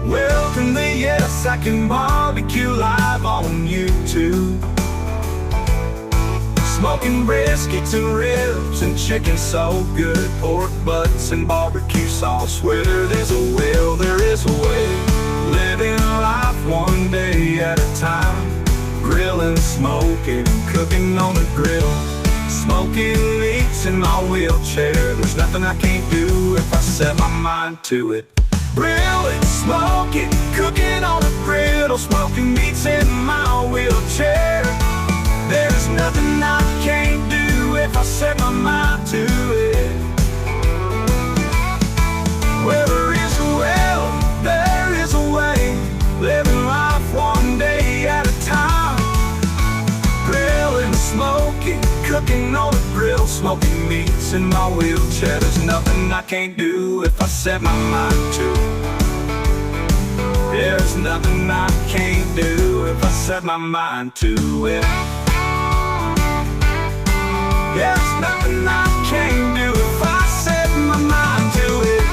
Welcome to Yes, I Can Barbecue live on YouTube. Smoking briskets and ribs and chicken so good, pork butts and barbecue sauce. Where there's a will, there is a way. Living life one day at a time. Grilling, smoking, cooking on the grill. Smoking meats in my wheelchair. There's nothing I can't do if I set my mind to it. Grilling, smoking, cooking on a griddle. Smoking meats in my wheelchair. There's nothing I can't do if I set my mind to it. Where there is a will, there is a way. Living life one day at a time. Grilling, smoking, cooking on a grill. Smoking meats in my wheelchair. There's nothing I can't do if I set my mind to it. There's nothing I can't do if I set my mind to it. There's nothing I can't do if I set my mind to it.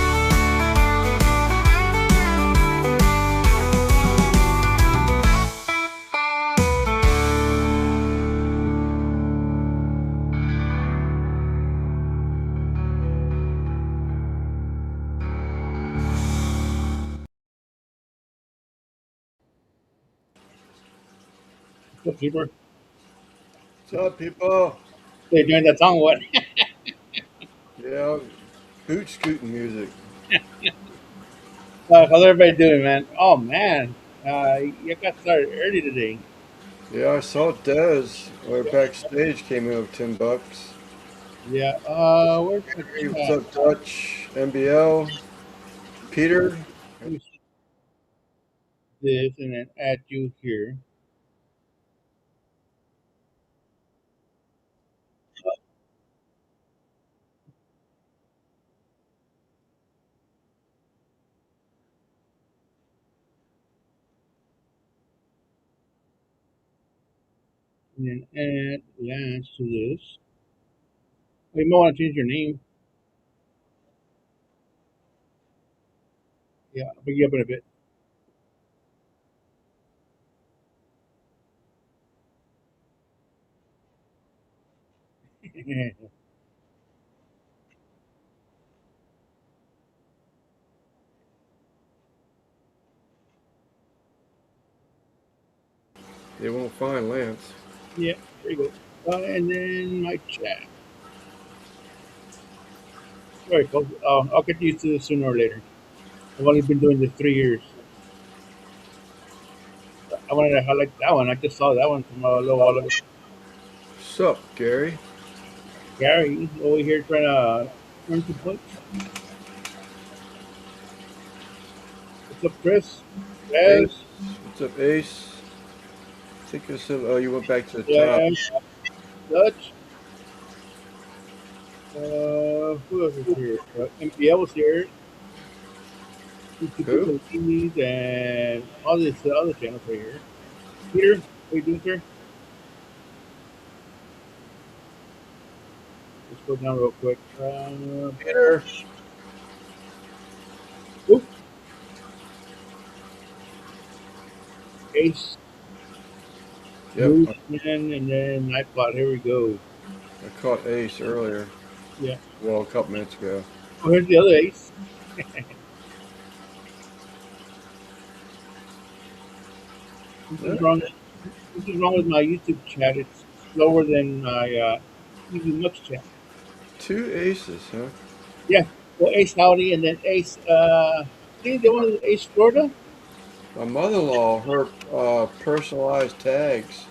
What's up, Super? What's up, people? They doing that song, what? Yeah, boot scooting music. How's everybody doing, man? Oh, man. You got started early today. Yeah, I saw Dez or backstage came in with $10. Yeah, where's my Hey, thing what's at? up, Dutch? MBL, Peter. Let me see this and then add you here. And then add Lance to this. Oh, you might want to change your name. Yeah, I'll pick you up in a bit. They won't find Lance. Yeah, there you go. And then my chat. Sorry, folks. I'll get used to this sooner or later. I've only been doing this 3 years. I wanted to highlight that one. I just saw that one from a little while ago. What's up, Gary? Gary over here trying to earn some points. What's up, Chris? Ace. Yes, What's up, Ace? I think you said, oh, you went back to the top. yes, Dutch. Who else is here? MPL was here. Who? TVs and all these other channels are here. Peter, what you doing, sir? Let's go down real quick. Peter. Oop, Ace, Yep, Bruceman, and then Nightbot. Here we go. I caught Ace earlier. Yeah. Well, a couple minutes ago. Oh, here's the other Ace. This is wrong. This is wrong with my YouTube chat. It's slower than my YouTube Mux chat. Two Aces, huh? Yeah. Well, Ace Howdy and then Ace. I think the one is Ace Florida. My mother-in-law, her personalized tags,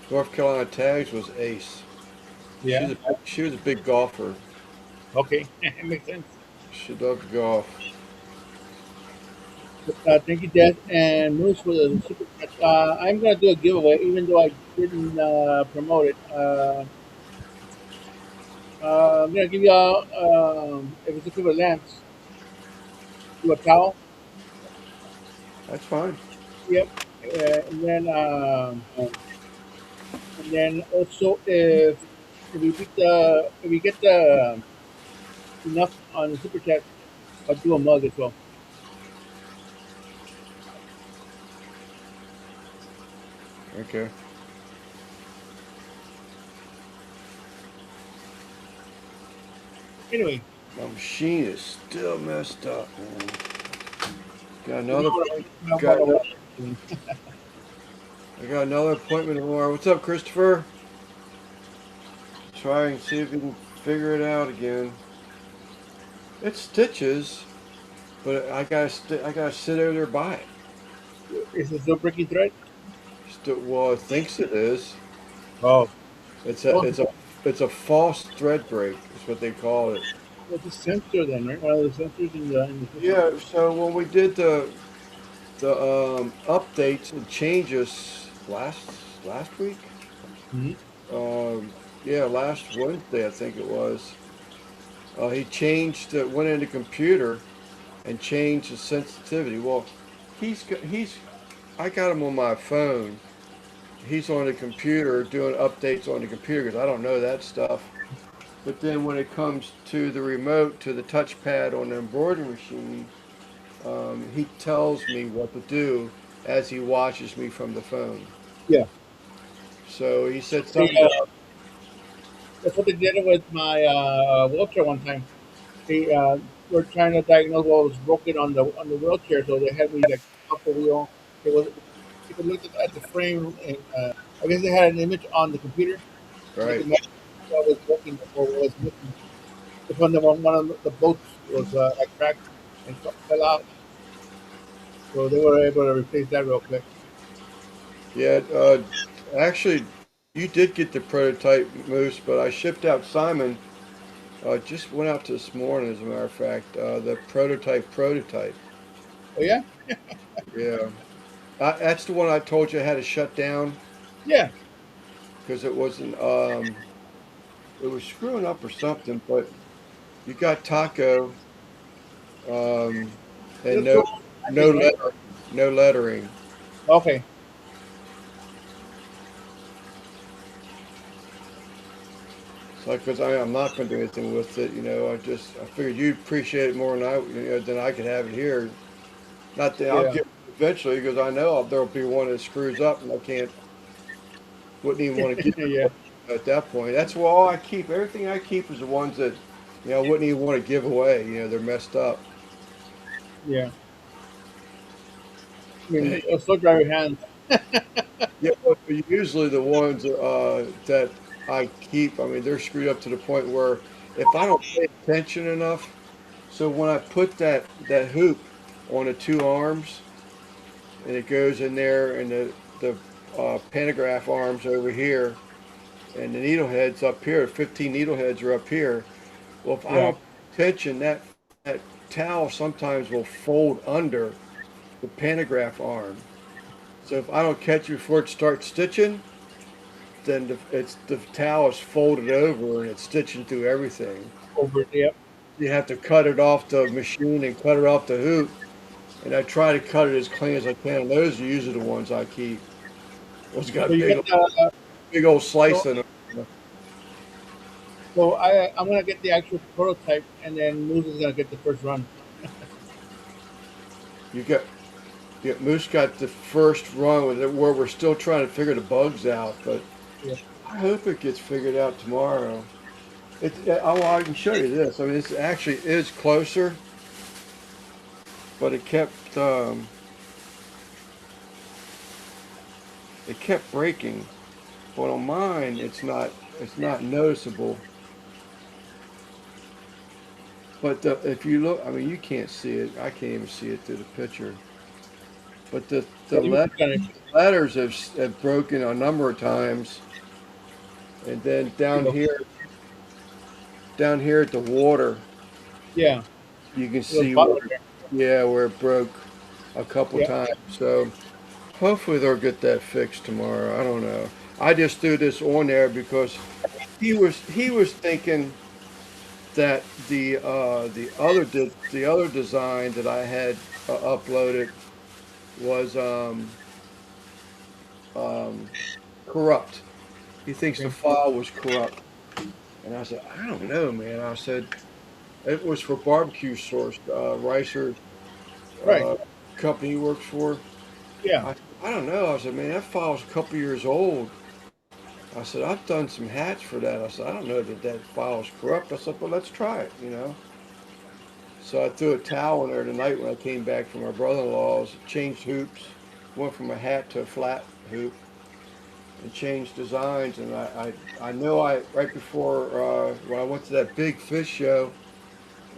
North Carolina tags was Ace. Yeah. She was a big golfer. Okay. Makes sense. She loved golf. Thank you, Death and Moose, for the super chat. I'm gonna do a giveaway, even though I didn't promote it. I'm gonna give you if it's okay with Lance, do a towel. That's fine. Yep. And then also if we get the enough on the super chat, I'll do a mug as well. Okay. Anyway, My machine is still messed up, man. Got you know another. what I mean? Got. I got another appointment tomorrow. What's up, Christopher? Try and see if we can figure it out again. It's stitches, but I gotta sit over there by it. Is it still breaking thread? Still, well, it thinks it is. Oh, It's well, a false thread break. Is what they call it. it's a sensor then, right? One of the sensors in the system. Yeah. So when we did the updates and changes last week, Hmm. um, yeah, last Wednesday I think it was. He changed it, went into computer and changed the sensitivity. Well, he's I got him on my phone. He's on the computer doing updates on the computer because I don't know that stuff. But then when it comes to the remote, to the touchpad on the embroidery machine, he tells me what to do as he watches me from the phone. Yeah. So he said They, something. that's what they did with my wheelchair one time. They were trying to diagnose what was broken on the wheelchair, so they had me like off the wheel. It was you could look at the frame, and I guess they had an image on the computer, and they Right. could match what was broken or what was missing. It's when one of the boats was like cracked and fell out, so they were able to replace that real quick. Yeah. Actually, you did get the prototype Moose, but I shipped out Simon. Just went out this morning, as a matter of fact. The prototype. Oh yeah, Yeah. That's the one I told you I had to shut down yeah. because it wasn't. It was screwing up or something. But you got taco, um, and Just go no acting, right? no lettering. Okay. So because I'm not going to do anything with it, I figured you'd appreciate it more than I could have it here. Not that I'll Yeah. get it eventually because I know there'll be one that screws up and wouldn't even want to give Yeah. it at that point. That's why all I keep. Everything I keep is the ones that I wouldn't even want to give away. They're messed up. Yeah. I mean, a slow driver hands. Yeah, but usually the ones that I keep, I mean, they're screwed up to the point where if I don't pay attention enough, so when I put that hoop on the two arms and it goes in there and the pantograph arms over here and the needle heads up here, 15 needle heads are up here. Well, if I Yeah. don't pay attention, that towel sometimes will fold under the pantograph arm. So if I don't catch it before it starts stitching, then the towel is folded over and it's stitching through everything. Over. Yep. You have to cut it off the machine and cut it off the hoop. And I try to cut it as clean as I can. And those are usually the ones I keep. Those got So you get the. big old slice So, in them. so I'm gonna get the actual prototype, and then Moose is gonna get the first run. You got Moose got the first run with it where we're still trying to figure the bugs out, but Yeah. I hope it gets figured out tomorrow. I can show you this. I mean, this actually is closer, but it kept breaking. But on mine, it's not noticeable. But if you look, I mean, you can't see it. I can't even see it through the picture. But the You gonna- letters have broken a number of times, and then down here at the water, Yeah. you can The see bottom there. where it broke a couple Yeah. times. So hopefully they'll get that fixed tomorrow. I don't know. I just threw this on there because he was thinking that the other design that I had uploaded was um, corrupt. He thinks the Okay. file was corrupt, and I said, I don't know, man. I said it was for barbecue source, Ricer Right. uh, company he works for. Yeah. I, I don't know. I said, man, that file's a couple years old. I said, I've done some hats for that. I said, I don't know that that file's corrupt. I said, but let's try it, you know. So I threw a towel in there tonight when I came back from my brother-in-law's, changed hoops, went from a hat to a flat hoop, and changed designs. And I know right before when I went to that big fish show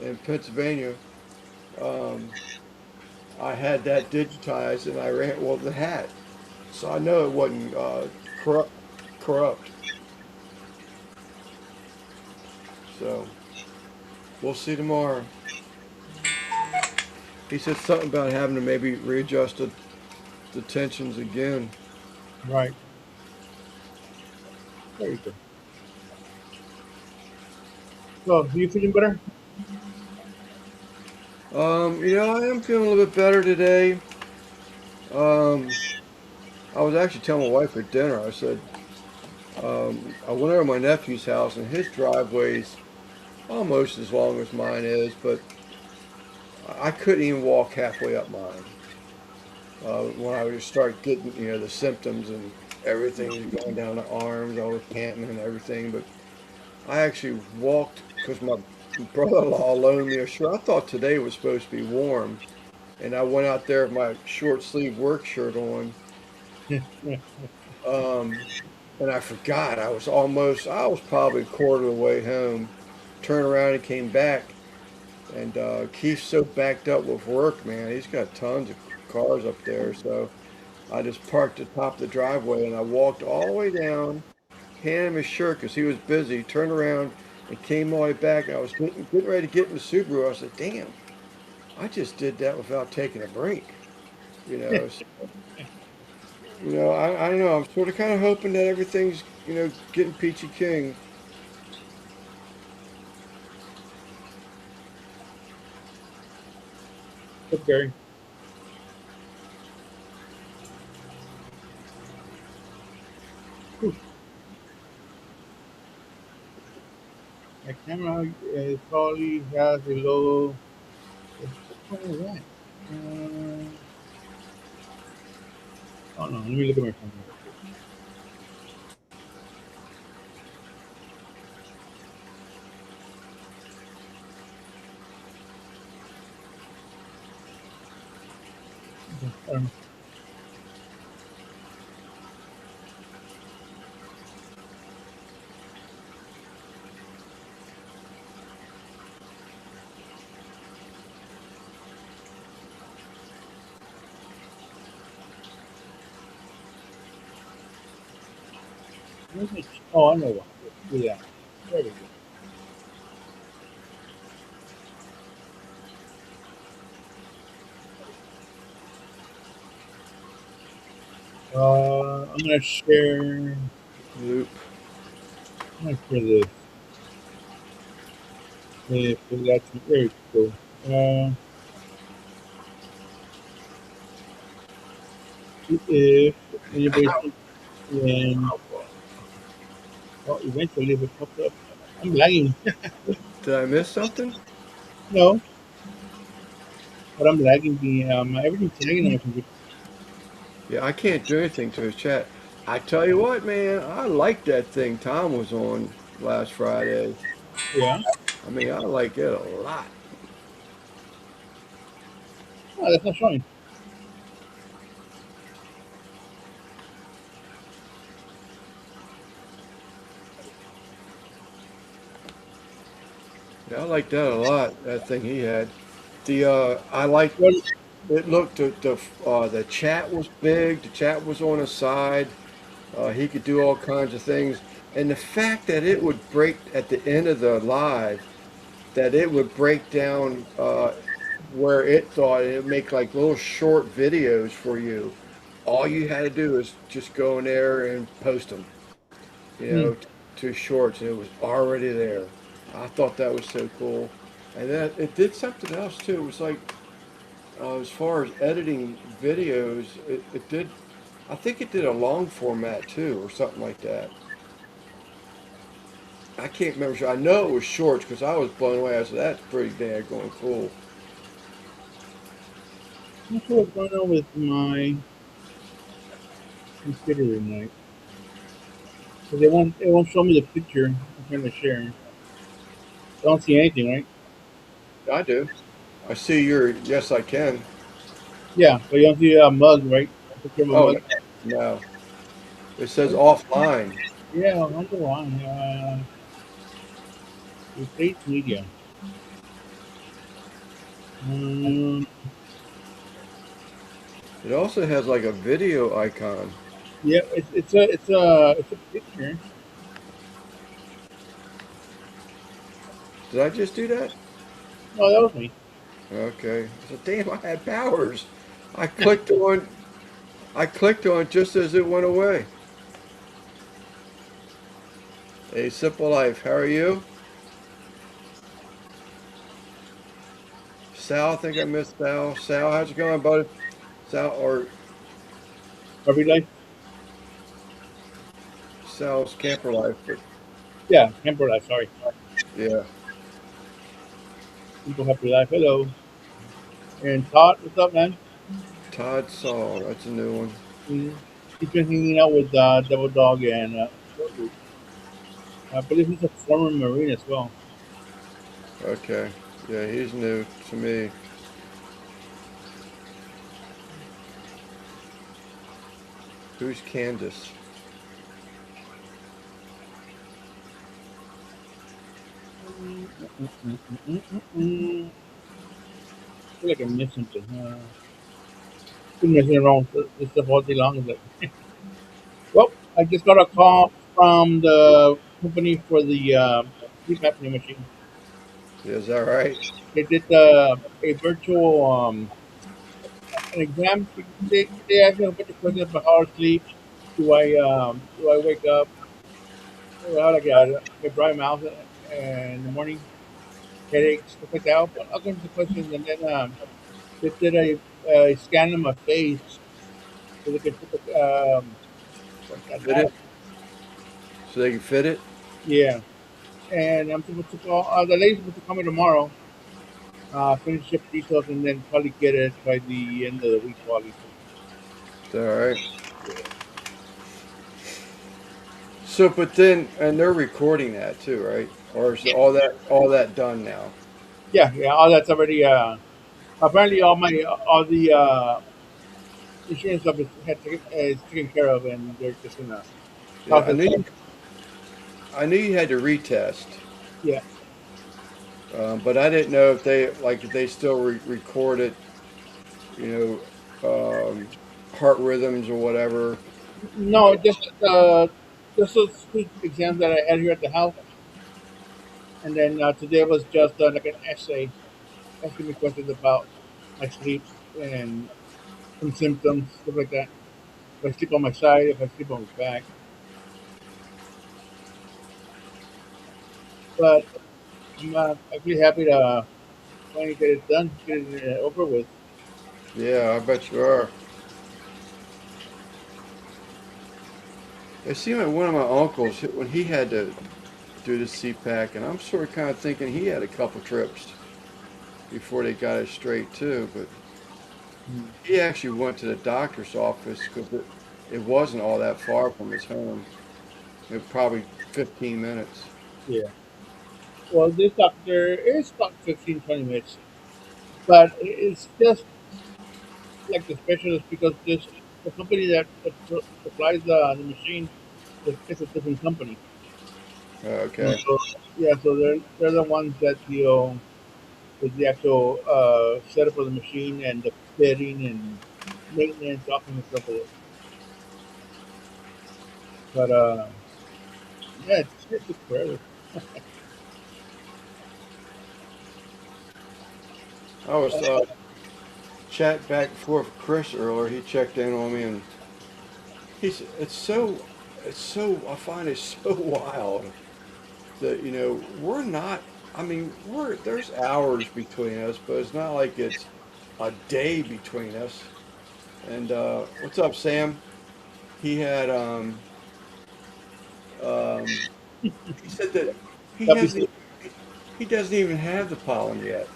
in Pennsylvania, um, I had that digitized and I ran well the hat, so I know it wasn't corrupt. Corrupt. So we'll see tomorrow. He said something about having to maybe readjust the tensions again. Right. Very good. So, you feeling better? I am feeling a little bit better today. Um, I was actually telling my wife at dinner. I said I went over to my nephew's house, and his driveway's almost as long as mine is, but I couldn't even walk halfway up mine. When I would start getting, the symptoms and everything going down the arms, I was panting and everything. But I actually walked because my brother-in-law loaned me a shirt. I thought today was supposed to be warm, and I went out there with my short sleeve work shirt on, um, and I forgot. I was probably a quarter of the way home. Turned around and came back, and Keith's so backed up with work, man. He's got tons of cars up there, so I just parked at the top of the driveway and I walked all the way down, handed him his shirt because he was busy, turned around and came all the way back. I was getting ready to get in the Subaru. I said, damn, I just did that without taking a break. You know, so, I don't know. I'm sort of kind of hoping that everything's, getting peachy king. Okay. Whew. My camera probably has a low. What is that? Oh no, let me look at my camera. I don't know. Oh, I know what. Do that. There we go. I'm gonna share. Loop. I'm gonna share this. For that. There we go. If anybody in, well, eventually if it pops up, I'm lagging. Did I miss something? No, but I'm lagging. Everything's lagging on my computer. Yeah, I can't do anything to his chat. I tell you what, man, I like that thing Tom was on last Friday. Yeah. I mean, I like it a lot. Oh, that's not showing. Yeah, I like that a lot. That thing he had. I like Well, it. Looked the chat was big. The chat was on his side. He could do all kinds of things, and the fact that it would break at the end of the live, that it would break down where it thought it'd make like little short videos for you. All you had to do is just go in there and post them, hmm. to shorts, and it was already there. I thought that was so cool. And then it did something else too. It was like, as far as editing videos, it did, I think it did a long format too, or something like that. I can't remember. I know it was shorts because I was blown away. I said, that's pretty daggone cool. I'm not sure what's going on with my. computer tonight. So they won't show me the picture I'm trying to share. I don't see anything, right? I do. I see your. Yes, I can. Yeah, but you don't see a mug, right? A picture of a Oh mug. no, no. It says offline. Yeah, on the line. Replace media. Um, It also has like a video icon. yeah, it's a picture. Did I just do that? No, that was me. Okay. So damn, I had powers. I clicked on. I clicked on it just as it went away. A simple life. How are you, Sal? I think I missed Sal. Sal, how's it going, buddy? Sal or Puppy life. Sal's camper life, but Yeah, camper life. Sorry, yeah. people happy life. Hello. And Todd, what's up, man? Todd Saul. That's a new one. Mm, he's been hanging out with Double Dog and Short Root. I believe he's a former Marine as well. Okay. Yeah, he's new to me. Who's Candace? I feel like I missed something. Been messing around with this stuff all day long. It's like, well, I just got a call from the company for the sleep apnea machine. Yeah, is that right? They did a virtual an exam. They asked me a bunch of questions about how I sleep. Do I wake up? Well, like a dry mouth in the morning, headaches, stuff like that. I'll go into the questions, and then they did a scan of my face so they could put the what's that? Fit it so they can fit it. Yeah. And I'm supposed to call the lady's supposed to call me tomorrow. Finish up details and then probably get it by the end of the week, probably. Is that all right? So, but then, and they're recording that too, right? Or is all that done now? Yeah, yeah, all that's already. Apparently, all the insurance stuff is taken care of, and they're just gonna Yeah, process. I knew you had to retest, Yeah. but I didn't know if they still record it, you heart rhythms or whatever. No, just those two exams that I had here at the house, and then today was just like an essay asking me questions about my sleep and some symptoms, stuff like that. If I sleep on my side, if I sleep on my back. But I'm actually happy to finally get it done, get it over with. Yeah, I bet you are. It seemed like one of my uncles when he had to do the CPAC, and I'm sort of kind of thinking he had a couple trips before they got it straight too. But Mm. he actually went to the doctor's office because it wasn't all that far from his home. It was probably 15 minutes. Yeah. Well, this doctor is about 15, 20 minutes, but it's just like the specialist because this the company that supplies the machine is a different company. And Okay. so, yeah, so they're the ones that deal with the actual setup of the machine and the fitting and maintenance, all kinds of stuff with it. But yeah, it's just forever. I was chatting back and forth with Chris earlier. He checked in on me, and he's it's so I find it so wild that we're not. I mean, there's hours between us, but it's not like it's a day between us. And what's up, Sam? He had um, he said that he That'd be hasn't he doesn't even have the pollen yet.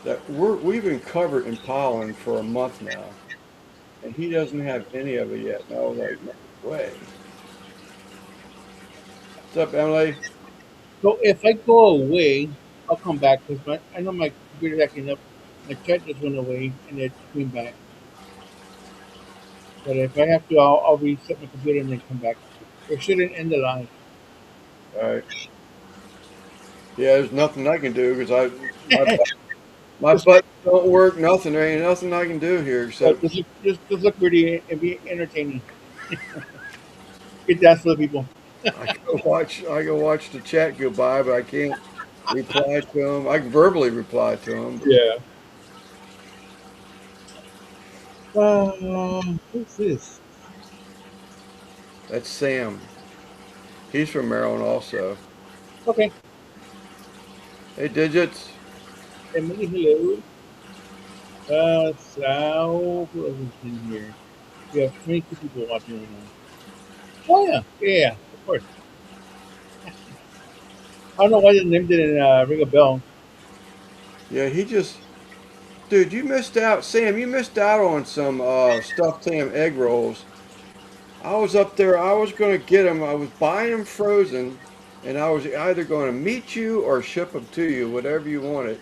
That we've been covered in pollen for a month now. and he doesn't have any of it yet. And I was like, no way. What's up, Emily? So if I go away, I'll come back because I know my computer's acting up. My chat just went away and it came back. But if I have to, I'll reset my computer and then come back. It shouldn't end the line. All right. Yeah, there's nothing I can do because my just, buttons don't work. Nothing. There ain't nothing I can do here except just look pretty and be entertaining. Get that for the people. I go watch the chat go by, but I can't reply to them. I can verbally reply to them. Yeah. Who's this? That's Sam. He's from Maryland also. Okay. Hey, Digits. Emily, hello. Sal, who else is in here? We have 22 people watching right now. Oh, yeah. Yeah, of course. I don't know why the name didn't ring a bell. Yeah, dude, you missed out. Sam, you missed out on some stuffed ham egg rolls. I was up there. I was going to get them. I was buying them frozen, and I was either going to meet you or ship them to you, whatever you wanted.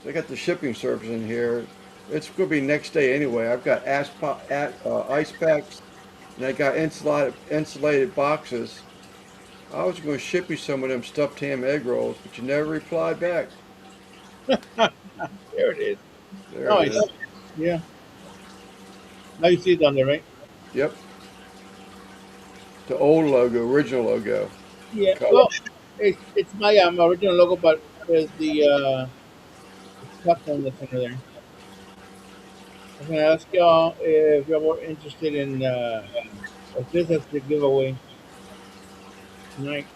So I got the shipping service in here. It's going to be next day anyway. I've got ice packs, and I got insulated boxes. I was going to ship you some of them stuffed ham egg rolls, but you never replied back. There it is. There it Nice. is. Yeah. Now you see it down there, right? Yep. The old logo, original logo. Yeah. Color. Well, it's my original logo, but there's the platform that's under there. I'm gonna ask y'all if you're more interested in if this as the giveaway tonight.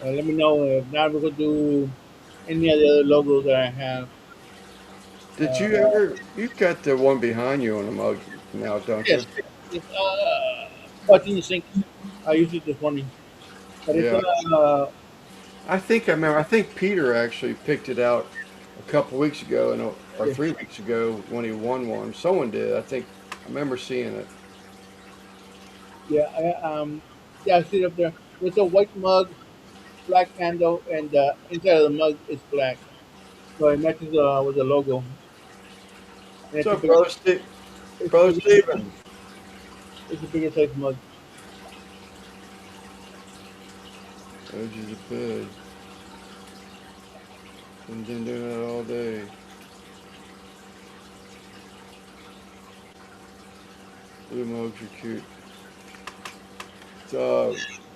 Let me know. If not, we're gonna do any of the other logos that I have. Did Uh, you ever? You've got the one behind you on the mug now, don't you? yes. It's, what's in the sink? I used it this morning, but it's Yeah. I think I remember. I think Peter actually picked it out a couple weeks ago, or yeah, 3 weeks ago when he won one. Someone did. I think I remember seeing it. yeah, yeah, I see it up there. It's a white mug, black handle, and inside of the mug is black, so it matches with the logo. And What's up, brother it's a Brother bigger, Stephen? it's a bigger size mug. Edge of the bed. Been doing that all day. Blue mugs are cute.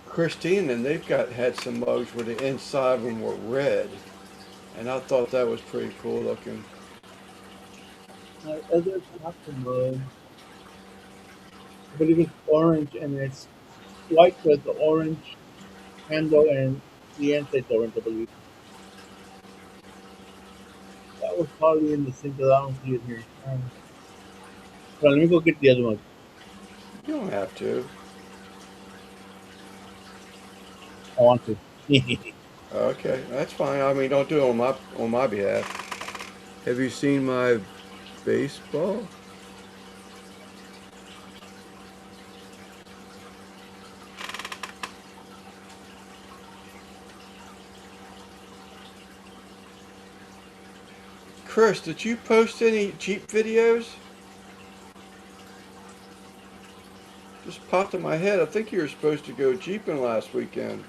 Christine and they've had some mugs where the inside of them were red, and I thought that was pretty cool looking. My other taco mug, I believe it's orange, and it's white with the orange handle and the inside's orange, I believe. That was probably in the sink, but I don't see it here. So let me go get the other one. You don't have to. I want to. Okay, that's fine. I mean, don't do it on my behalf. Have you seen my baseball? Chris, did you post any Jeep videos? Just popped in my head. I think you were supposed to go Jeeping last weekend.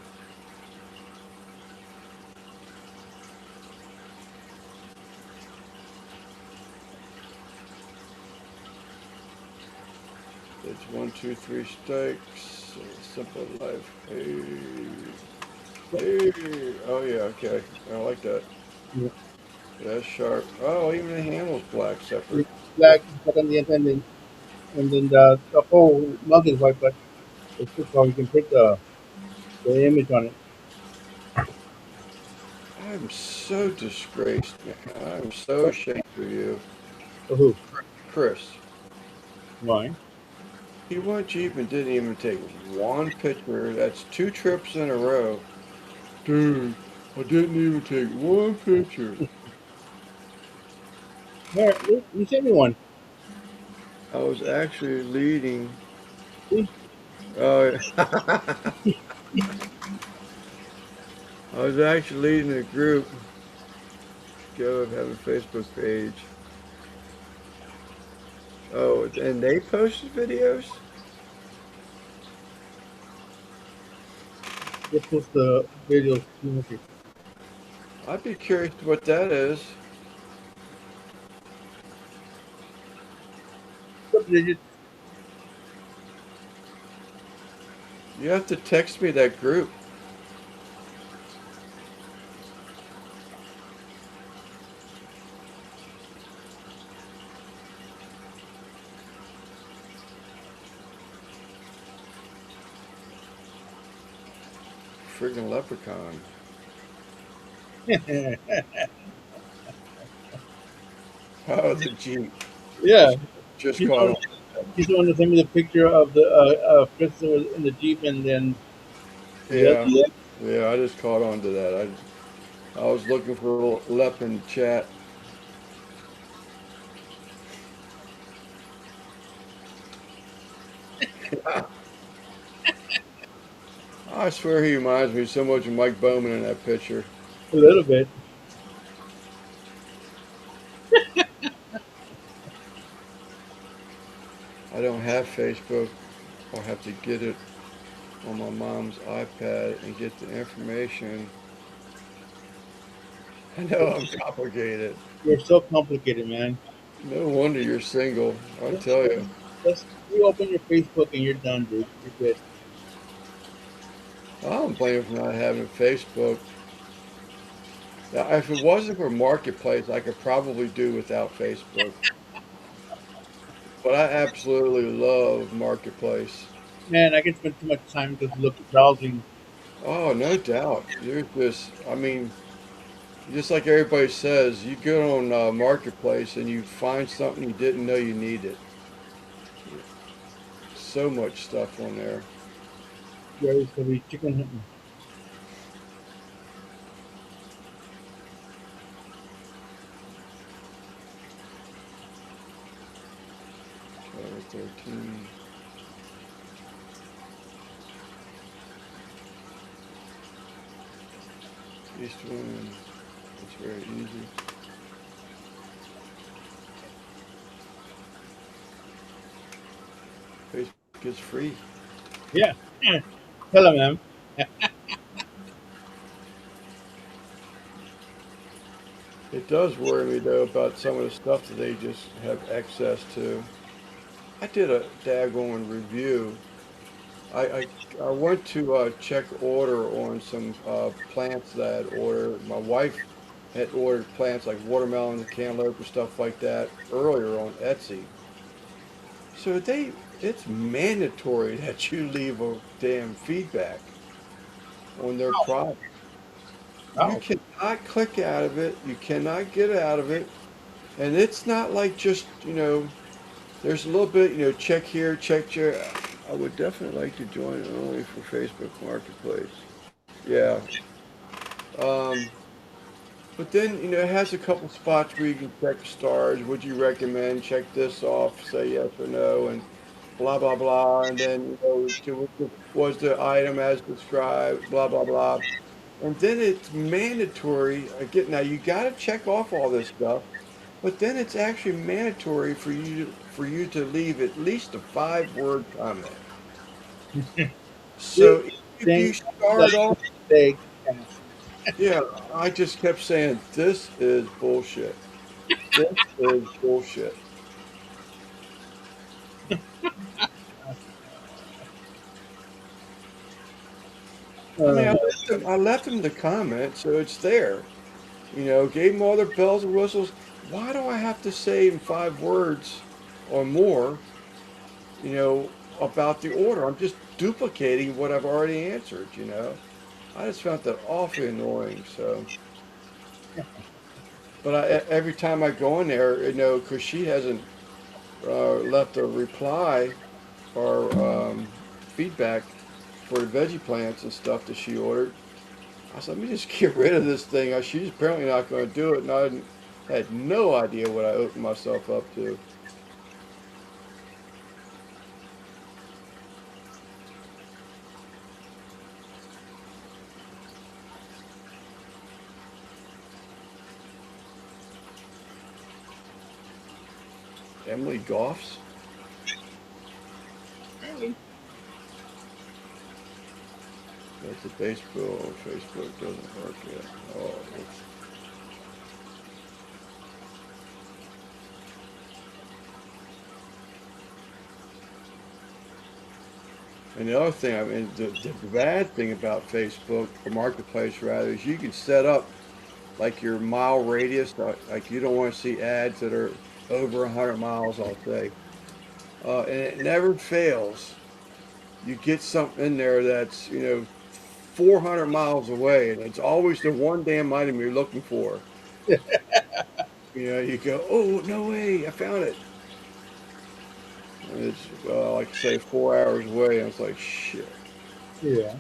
It's 1, 2, 3 steaks. Simple life. Hey. Hey. Oh yeah, okay. I like that. Yeah. That's sharp. Oh, even the handle's black separate. It's black, but on the inside, and then the whole mug is white, but it's just how you can put the image on it. I'm so disgraced, man. I'm so ashamed of you. For who? Chris. Why? He went Jeep and didn't even take one picture. That's 2 trips in a row. Dude, I didn't even take one picture. Here, you sent me one. I was actually leading. See? Oh, I was actually leading a group. Go have a Facebook page. Oh, and they posted videos? They post the videos. Timothy. I'd be curious what that is. What did you? You have to text me that group. Friggin' leprechaun. Oh, the Jeep. Yeah, Just he's the caught one. on. He's the one that sent me the picture of the Kristen was in the jeep, and then yep, Yeah, yeah, I just caught on to that. I was looking for Lep in chat. I swear he reminds me so much of Mike Bowman in that picture. a little bit. I don't have Facebook. I'll have to get it on my mom's iPad and get the information. I know I'm complicated. You're so complicated, man. No wonder you're single. I Just, tell you. just you open your Facebook and you're done, dude. You're good. I don't blame him for not having Facebook. Now, if it wasn't for Marketplace, I could probably do without Facebook. But I absolutely love Marketplace. Man, I can spend too much time just browsing. Oh, no doubt. There's this, I mean, just like everybody says, you go on Marketplace and you find something you didn't know you needed. So much stuff on there. There's gonna be chicken hunting. 12 or 13. East Wind. It's very easy. Facebook is free. Yeah. Tell him, man. It does worry me though about some of the stuff that they just have access to. I did a daggone review. I, I, I went to check order on some plants that I had ordered. My wife had ordered plants like watermelon and cantaloupe and stuff like that earlier on Etsy. So it's mandatory that you leave a damn feedback on their product. You Oh, cannot click out of it. You cannot get out of it. And it's not like just, there's a little bit, check here, check there. I would definitely like to join only for Facebook Marketplace. Yeah. Um, but then, it has a couple spots where you can check stars. Would you recommend? Check this off, say yes or no, and blah, blah, blah. And then, was the item as described, blah, blah, blah. And then it's mandatory. Again, now you got to check off all this stuff. But then it's actually mandatory for you to leave at least a 5-word comment. this So if you thing start like off, steak. yeah, I just kept saying this is bullshit. This is bullshit. I mean, Uh, I left them the comment, so it's there. Gave them all their bells and whistles. Why do I have to say in 5 words or more, you know, about the order? I'm just duplicating what I've already answered. I just found that awfully annoying. So, but every time I go in there, because she hasn't left a reply or feedback for the veggie plants and stuff that she ordered, I said, let me just get rid of this thing. She's apparently not going to do it, and I had no idea what I opened myself up to. Emily Goffs. Apparently. That's a baseball. Facebook doesn't work yet. Oh, it's, and the other thing, I mean, the bad thing about Facebook, or Marketplace rather, is you can set up like your mile radius. Like you don't want to see ads that are over 100 miles, I'll say. And it never fails. You get something in there that's, 400 miles away, and it's always the one damn item you're looking for. You go, oh, no way, I found it. And it's, like I say, 4 hours away, and it's like, shit. Yeah.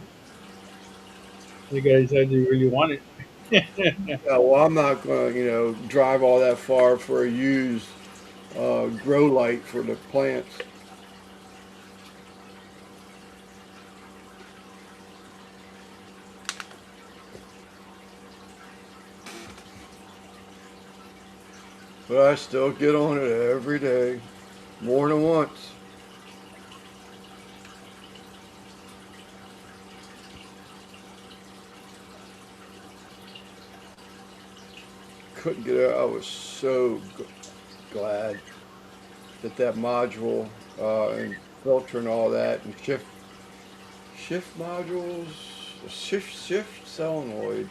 You guys said you really want it. Yeah, well, I'm not going to, drive all that far for a used grow light for the plants. But I still get on it every day, more than once. Couldn't get it. I was so glad that module and filter and all that and shift modules, shift solenoid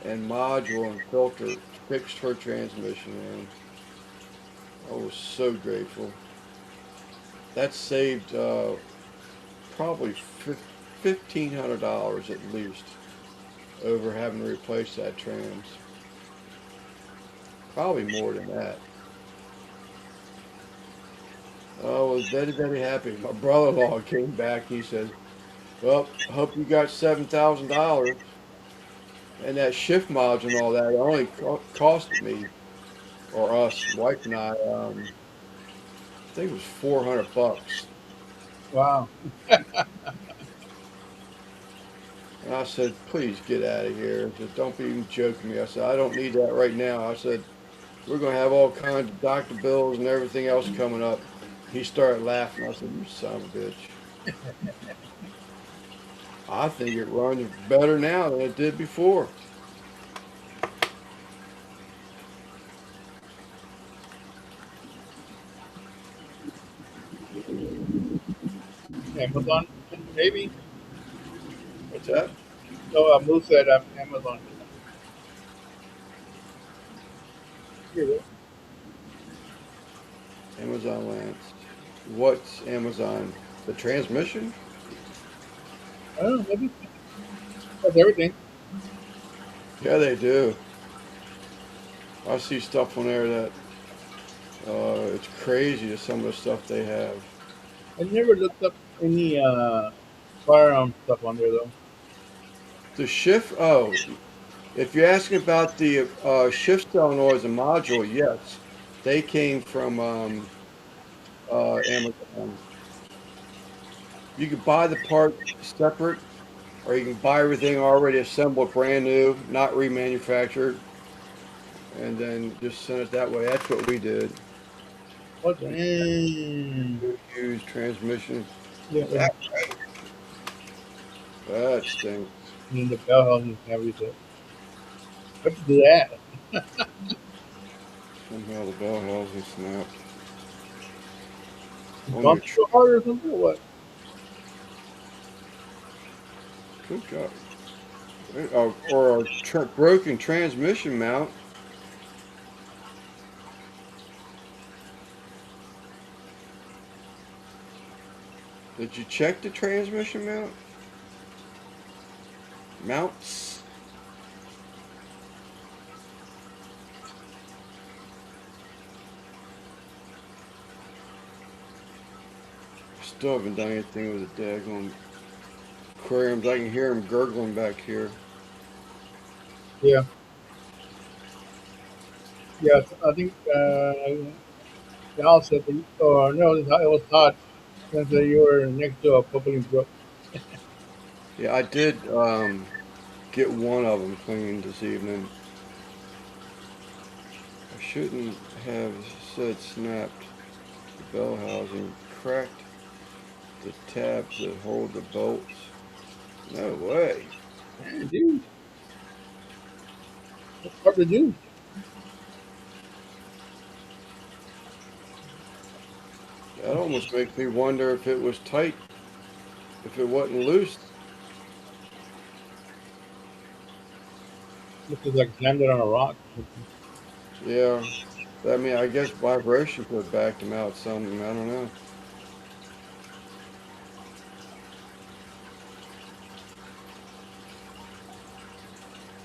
and module and filter fixed her transmission, and I was so grateful. That saved probably $1,500 at least over having to replace that trans. Probably more than that. I was very, very happy. My brother-in-law came back. He said, "Well, I hope you got $7,000." And that shift module and all that only costed me, or us, wife and I think it was $400. Wow. And I said, please get out of here. I said, don't be even joking me. I said, I don't need that right now. I said, we're going to have all kinds of doctor bills and everything else coming up. He started laughing. I said, you son of a bitch. I think it runs better now than it did before. Amazon, maybe. What's that? No, Moose said Amazon. Here, Amazon Lance. What's Amazon? The transmission? I don't know, maybe. That's everything. Yeah, they do. I see stuff on there that it's crazy to some of the stuff they have. I never looked up any firearm stuff on there though. The shift, oh, if you're asking about the shift solenoids and module, yes, they came from Amazon. You can buy the part separate, or you can buy everything already assembled, brand new, not remanufactured, and then just send it that way. That's what we did. What? Use transmission. Yeah, That stinks. in the bell house and everything. Let's do that. Somehow the bell hasn't snapped. On your Bump so hard or something or what? good God. Or a broken transmission mount. Did you check the transmission mount? Mounts? Still haven't done anything with the daggone aquariums. I can hear them gurgling back here. Yeah. Yeah, I think Al said that, or no, it was Todd since you were next to a bubbling brook. Yeah, I did get one of them cleaned this evening. I shouldn't have said snapped. the bell housing, cracked the tabs that hold the bolts. No way. Man, dude, what's hard to do? That almost makes me wonder if it was tight, if it wasn't loose. Looks like landed on a rock. Yeah. I mean, I guess vibration could have backed him out some. I don't know.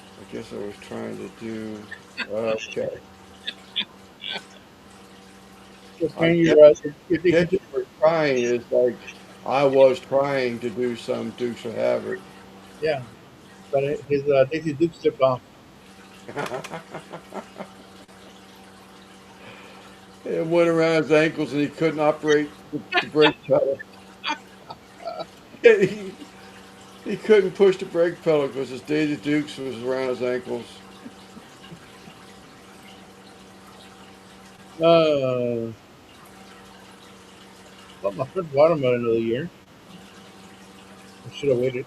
I guess I was trying to do. Okay. Just I can guess, you I think you guess do? what we're trying is like I was trying to do some Dukes of Hazzard. Yeah, but his Daisy Duke slipped off. It went around his ankles and he couldn't operate the brake pedal. he, he couldn't push the brake pedal because his Daisy Dukes was around his ankles. Uh, Got my first watermelon of the year. I should have waited.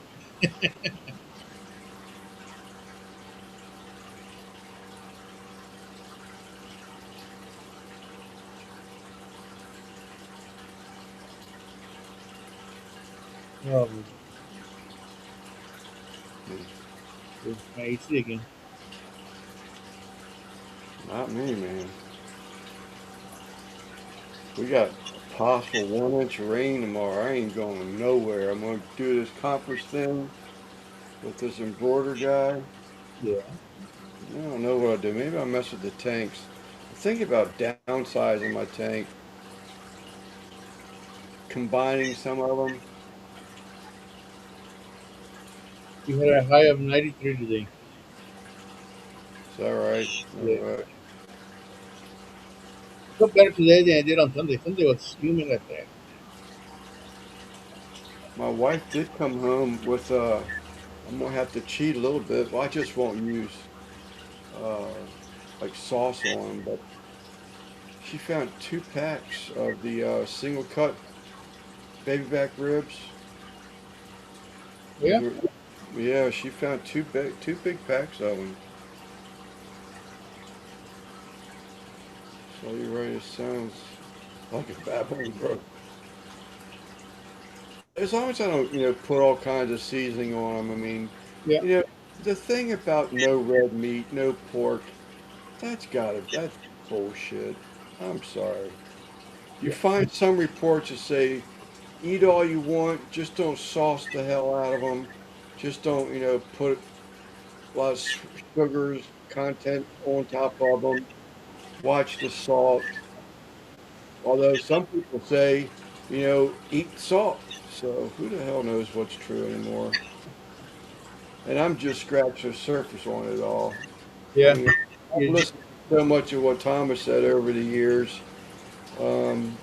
Um, There's my AC again. Not me, man. We got possible 1 inch of rain tomorrow. I ain't going nowhere. I'm going to do this conference thing with this embroider guy. Yeah. I don't know what I'll do. Maybe I'll mess with the tanks. I'm thinking about downsizing my tank, combining some of them. We had a high of 93 today. Is that right? Yeah. All right. Felt better today than I did on Sunday. Sunday was fuming like that. My wife did come home with I'm gonna have to cheat a little bit. Well, I just won't use uh, like sauce on them, but she found 2 packs of the single cut baby back ribs. Yeah. Yeah, she found two big packs of them. So you're right, it sounds like a babbling brook. As long as I don't, put all kinds of seasoning on them. I mean, Yeah. you know, the thing about no red meat, no pork, that's bullshit. I'm sorry. You Yeah. find some reports that say, eat all you want, just don't sauce the hell out of them. Just don't, put a lot of sugars content on top of them. Watch the salt. Although some people say, eat salt. So who the hell knows what's true anymore? And I'm just scratching the surface on it all. I Yeah. mean, I've You, listened to so much of what Thomas said over the years. Um,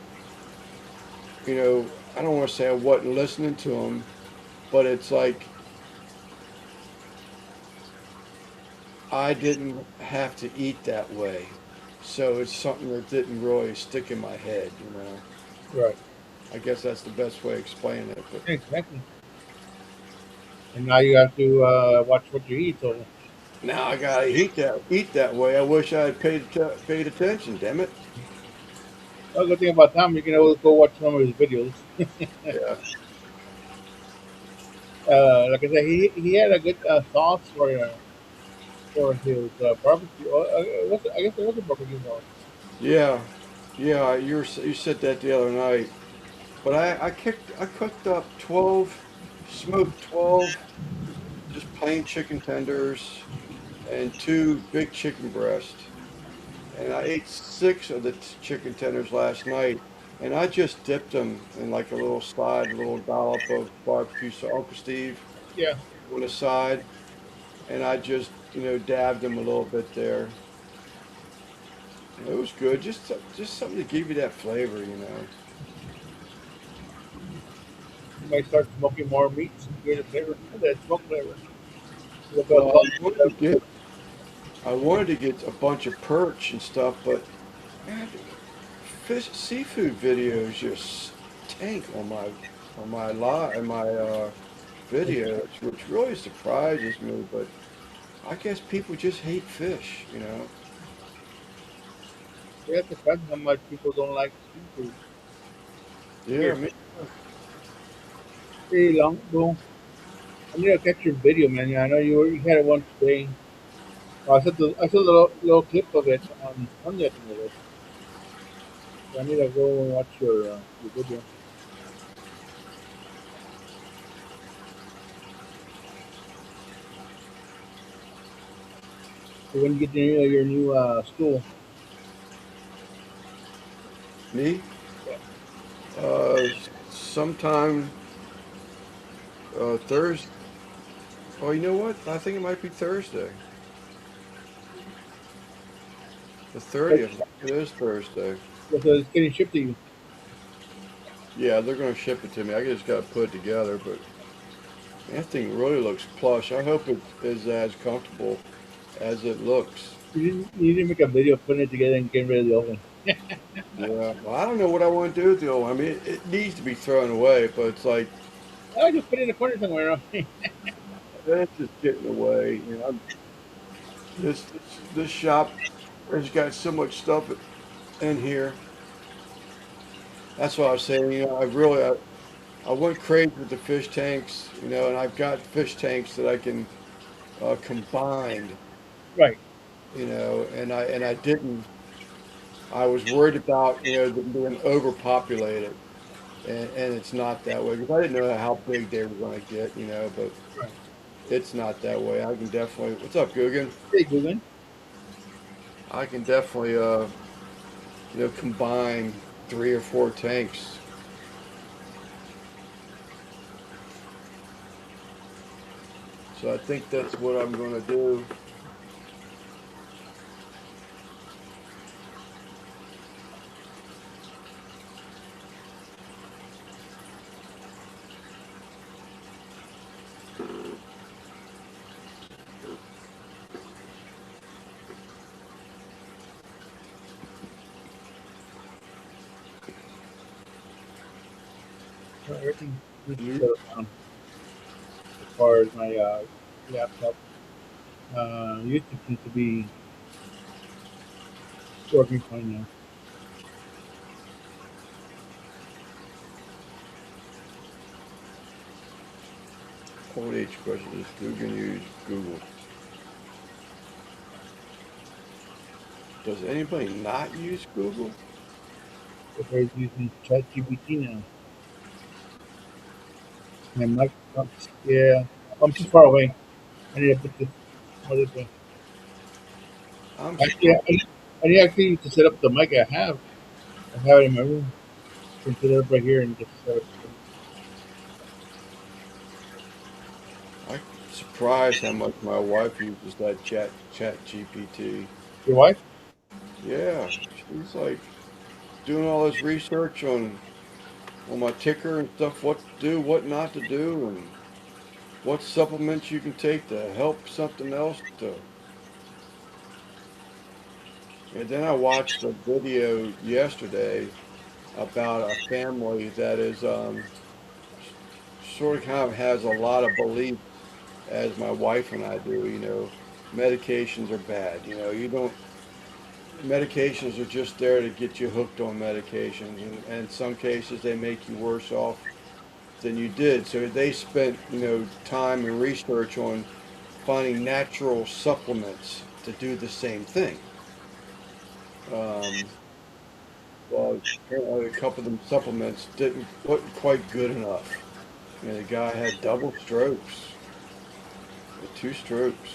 I don't want to say I wasn't listening to him, but it's like I didn't have to eat that way. So it's something that didn't really stick in my head. right. I guess that's the best way of explaining it. But Exactly. And now you have to watch what you eat. So, now I gotta eat that way. I wish I had paid attention. Damn it. the good thing about Tom, you can always go watch some of his videos. Yeah. Like I said, he had a good sauce for his barbecue. I guess it was a barbecue sauce. Yeah. Yeah. You said that the other night. But I cooked up 12, smoked 12 just plain chicken tenders and 2 big chicken breasts. And I ate 6 of the chicken tenders last night. And I just dipped them in like a little slide, a little dollop of barbecue sauce, Uncle Steve Yeah. on the side. And I just, dabbed them a little bit there. It was good. Just something to give you that flavor. You might start smoking more meats and get a flavor, that smoke flavor. Look Well, up, I wanted to get a bunch of perch and stuff, but man, fish seafood videos just tank on my videos, which really surprises me. But I guess people just hate fish, you know. Yeah, it depends how much people don't like seafood. Yeah, Here, me. hey, long bro. I need to catch your video, man. Yeah, I know you had it one today. I saw a little clip of it on Sunday, I think it was. So I need to go and watch your video. So when you get your new school, Me? yeah, Sometime Thursday. Oh, you know what? I think it might be Thursday. The but 30th. It is Thursday. it's getting shipped to you. Yeah, they're going to ship it to me. I just got to put it together, but that thing really looks plush. I hope it is as comfortable as it looks. You didn't make a video putting it together and getting rid of the old one. Yeah, well, I don't know what I want to do with the old one. I mean, it needs to be thrown away, but it's like, I just put it in the corner somewhere. it's just getting away. You know, this shop has got so much stuff in here. That's what I was saying. You know, I went crazy with the fish tanks, you know, and I've got fish tanks that I can combine, Right. you know, and I didn't. I was worried about, you know, them being overpopulated, and it's not that way because I didn't know how big they were going to get, you know, but Right. it's not that way. I can definitely. What's up, Guggen? Hey, Googan. I can definitely, you know, combine 3 or 4 tanks. So I think that's what I'm going to do. Everything is You settled down as far as my laptop. YouTube seems to be working fine now. Old age question is Guggen use Google? Does anybody not use Google? Everybody's using ChatGPT now. And Microsoft, yeah, I'm too far away. I need to put this other thing. I'm Actually, surprised. I need actually to set up the mic I have. I have it in my room. Can set it up right here and just set it. I'm surprised how much my wife uses that chat GPT. Your wife? Yeah, she's like doing all this research on my ticker and stuff, what to do, what not to do, and what supplements you can take to help something else to. And then I watched a video yesterday about a family that is sort of kind of has a lot of belief as my wife and I do, you know, medications are bad. You know, you don't, medications are just there to get you hooked on medications. And in some cases, they make you worse off than you did. So they spent, you know, time and research on finding natural supplements to do the same thing. Um, well, apparently a couple of them supplements wasn't quite good enough. You know, the guy had double strokes, 2 strokes.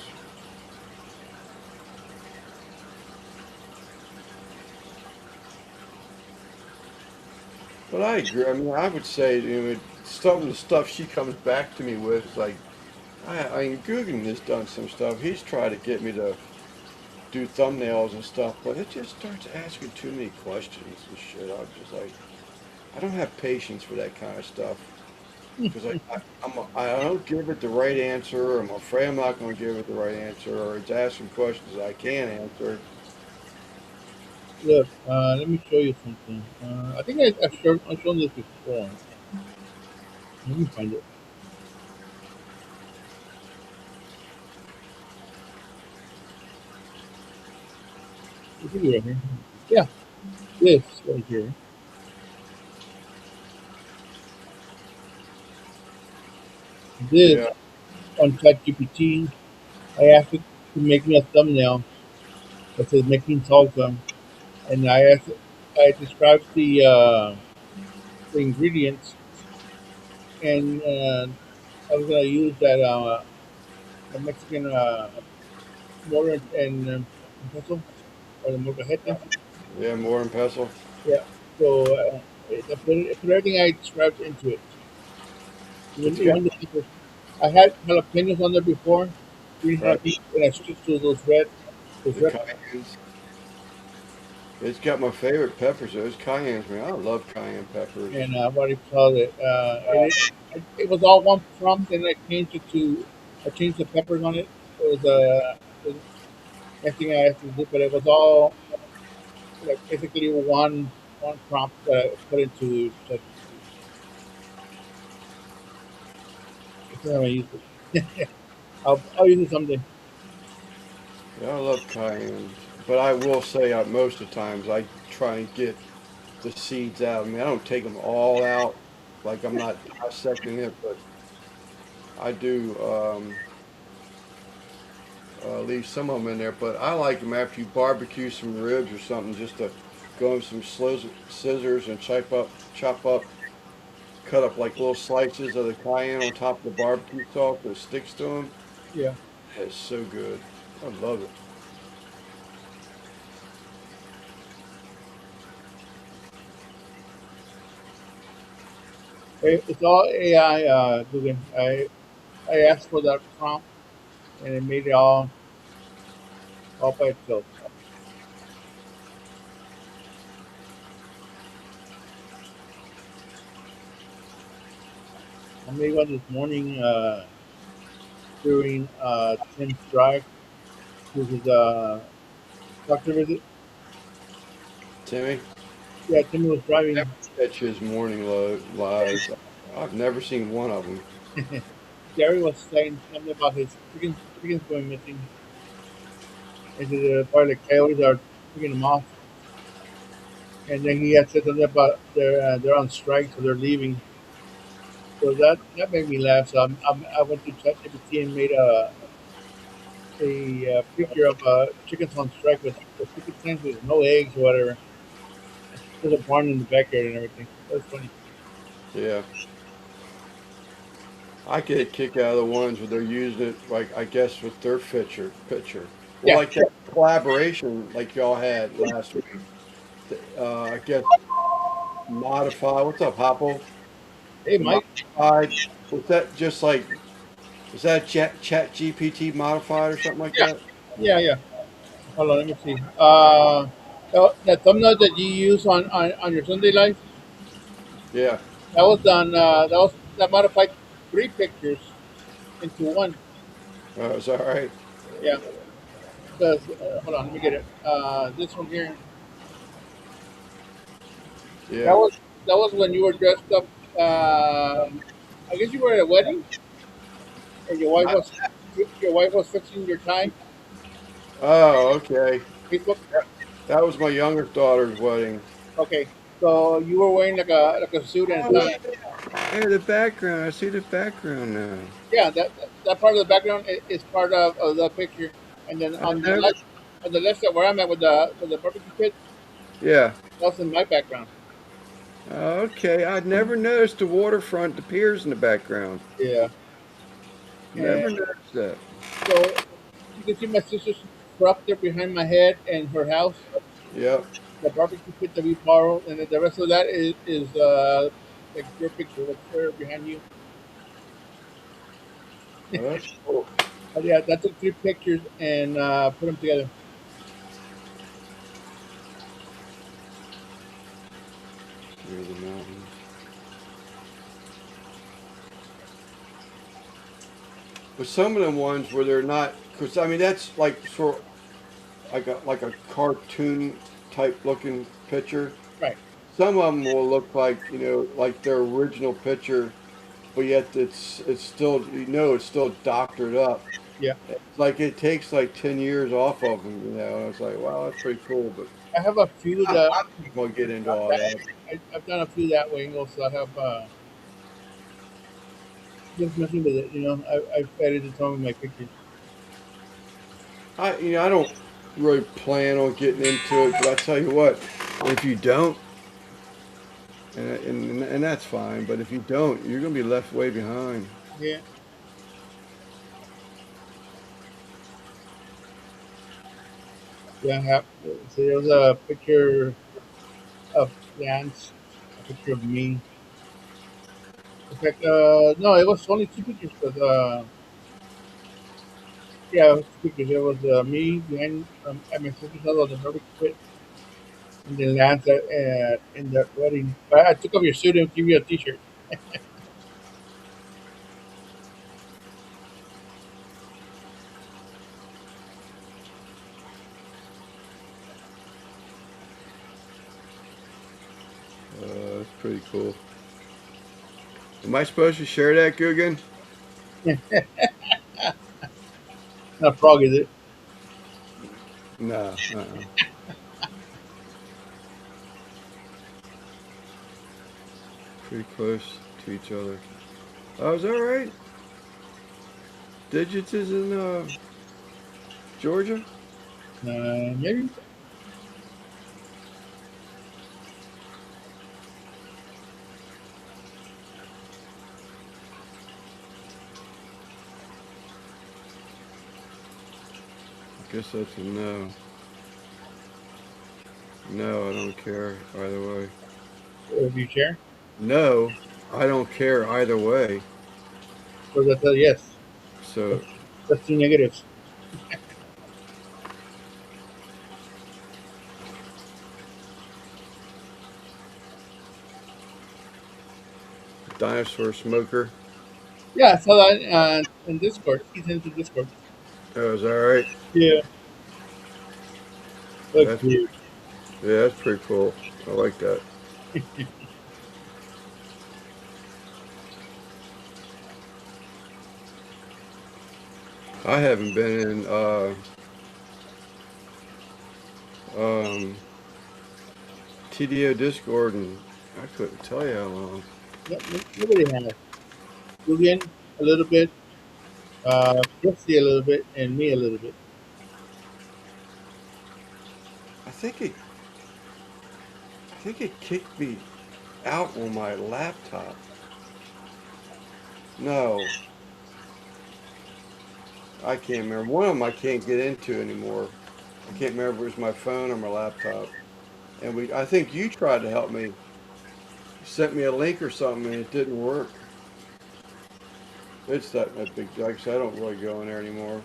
But I agree. I mean, I would say, you know, some of the stuff she comes back to me with is like, I mean, Guggen has done some stuff. He's tried to get me to do thumbnails and stuff, but it just starts asking too many questions and shit. I'm just like, I don't have patience for that kind of stuff because I don't give it the right answer, or I'm afraid I'm not going to give it the right answer, or it's asking questions that I can't answer. Look, let me show you something. I think I've shown this before. Let me find it. Is it right here? Yeah, this right here. This Yeah, on ChatGPT. I asked it to make me a thumbnail that says making salsa, and I described the ingredients, and I was gonna use that the Mexican mortar and pestle or the molcajete. yeah, more in pestle. Yeah. So I put everything I described into it. It's got Even the peppers. I had jalapenos on there before, green right. jalapenos, and I switched to those The red. cayennes. It's got my favorite peppers. Those cayennes, man. I love cayenne peppers. And what do you call it? It was all one prompt, and I changed the peppers on it. It was the next thing I had to do, but it was all like basically one prompt put into ChatGPT. That's how I use it. I'll use it someday. Yeah, I love cayennes, but I will say most of the times I try and get the seeds out. I mean, I don't take them all out, like I'm not dissecting it, but I do leave some of them in there. But I like them after you barbecue some ribs or something, just to go in some scissors and chop up, cut up like little slices of the cayenne on top of the barbecue sauce that sticks to them. Yeah. It's so good. I love it. It's all AI, Google. I asked for that prompt, and it made it all by itself. I made one this morning during Tim's drive to his doctor visit. Timmy, Yeah, Tim was never driving. catch his morning lives. I've never seen one of them. Gary was saying something about his chickens going missing. And probably the coyotes are picking them off. And then he had said something about they're on strike, so they're leaving. So that made me laugh. So I went to ChatGPT and made a picture of chickens on strike with the chicken tanks with no eggs or whatever. There's a barn in the backyard and everything. That was funny. Yeah, I get a kick out of the ones where they're using it, like I guess with their picture. Well, Yeah. like that collaboration like y'all had last week. I guess modify. What's up, Hopple? Hey, The Mike. modified. Was that just like? Was that Chat GPT modified or something like Yeah. that? Yeah. Hold on, let me see. The thumbnail that you use on your Sunday life, Yeah. that was done. That modified three pictures into one. Is that right? Yeah. Because hold on, let me get it. This one here. That Yeah. was that was when you were dressed up. I guess you were at a wedding, and your wife was fixing your tie. Oh, okay. Facebook. That was my younger daughter's wedding. Okay. So you were wearing like a suit and a Oh, tie. hey, the background. I see the background now. Yeah, that part of the background is part of the picture, and then I never. on the left side where I'm at with the barbecue pit, Yeah. that's in my background. Okay. I'd never noticed the waterfront, the piers in the background. Yeah, and Never noticed that. so you can see my sister's truck there behind my head and her house, Yep. the barbecue pit that we borrowed, and then the rest of that is like your picture, what's there behind you. Oh, that's cool. But yeah, I took three pictures and put them together. Near the mountains. But some of them ones where they're not, because I mean that's like sort like a cartoon type looking picture. Right. Some of them will look like, you know, like their original picture, but yet it's still, you know, it's still doctored up. Yeah. It's like it takes like 10 years off of them, you know. And it's like, wow, that's pretty cool, but I have a few I'm that not gonna get into all that. I've done a few that way also. I have just messing with it, I've edited some of my pictures. I don't really plan on getting into it, but I tell you what, if you don't, and that's fine, but if you don't, you're gonna be left way behind. Yeah. Yeah, I have. So there was a picture of Lance, a picture of me. In fact, no, it was only two pictures, but yeah, it was two pictures. There was me behind at my sister's house on the barbecue pit, and then Lance in the wedding. But I took off your suit and give you a T-shirt. That's pretty cool. Am I supposed to share that, Guggen? Not frog, is it? No. Pretty close to each other. Oh, is that right? Digits is in Georgia? Maybe. I guess that's a no. No, I don't care either way. If you share, No, I don't care either way. so that's a yes. So, That's two negatives. dinosaur smoker. Yeah, I saw that in Discord. He's into Discord. Oh, is that right? Yeah. Look, That's dude. yeah, that's pretty cool. I like that. I haven't been in um, TDO Discord, and I couldn't tell you how long. Nobody has. Julian, a little bit. Jesse, a little bit. And me, a little bit. I think it, I think it kicked me out on my laptop. No, I can't remember. One of them I can't get into anymore. I can't remember if it was my phone or my laptop. And I think you tried to help me. You sent me a link or something, and it didn't work. It's that big. Like I said, I don't really go in there anymore.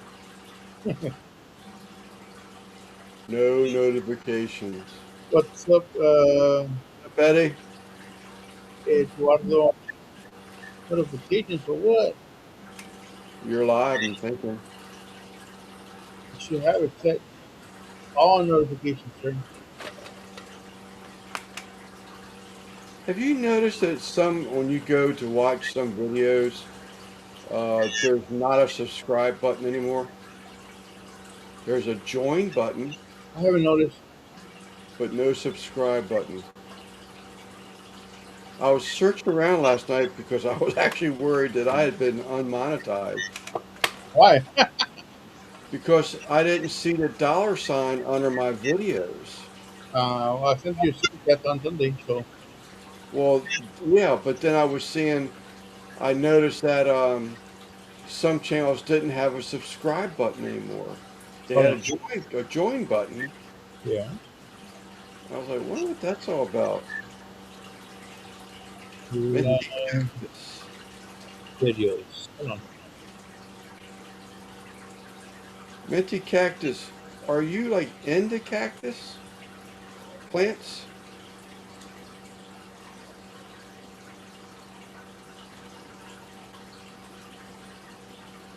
No notifications. What's up, Betty, Eduardo? Notifications for what? you're live and thinking. You should have it set all notifications, sir. Have you noticed that when you go to watch some videos, there's not a subscribe button anymore? There's a join button, I haven't noticed. but no subscribe button. I was searching around last night because I was actually worried that I had been unmonetized Why? because I didn't see the dollar sign under my videos. Well, I sent you a super chat on Sunday, so Well, yeah, but then I noticed that some channels didn't have a subscribe button anymore. They had oh, a join button. yeah. I was like, wonder what that's all about. Live Cactus. videos. Hold on. Minty cactus. Are you like into cactus plants?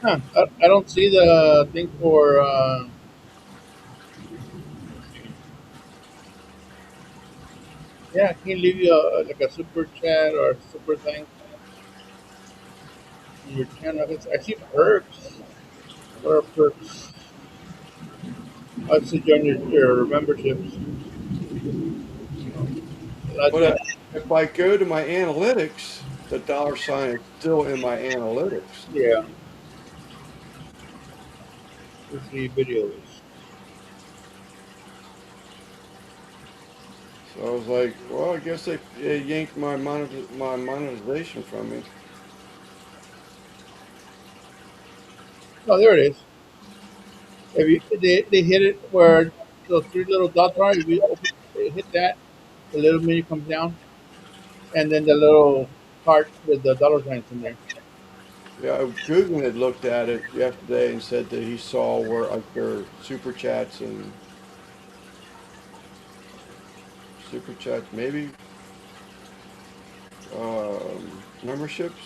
Huh. I don't see the thing for Yeah, can you leave you like a super chat or a super thing on your channel? I see perks. What are perks? I see join your memberships. But That's if I go to my analytics, the dollar sign is still in my analytics. yeah. Let's see videos. So I was like, well, I guess they yanked my monetization from me. Oh, there it is. If you, they hit it where those three little dots are, if you hit that, the little menu comes down, and then the little cart with the dollar signs in there. Yeah, Guggen had looked at it yesterday and said that he saw where like their super chats, maybe memberships.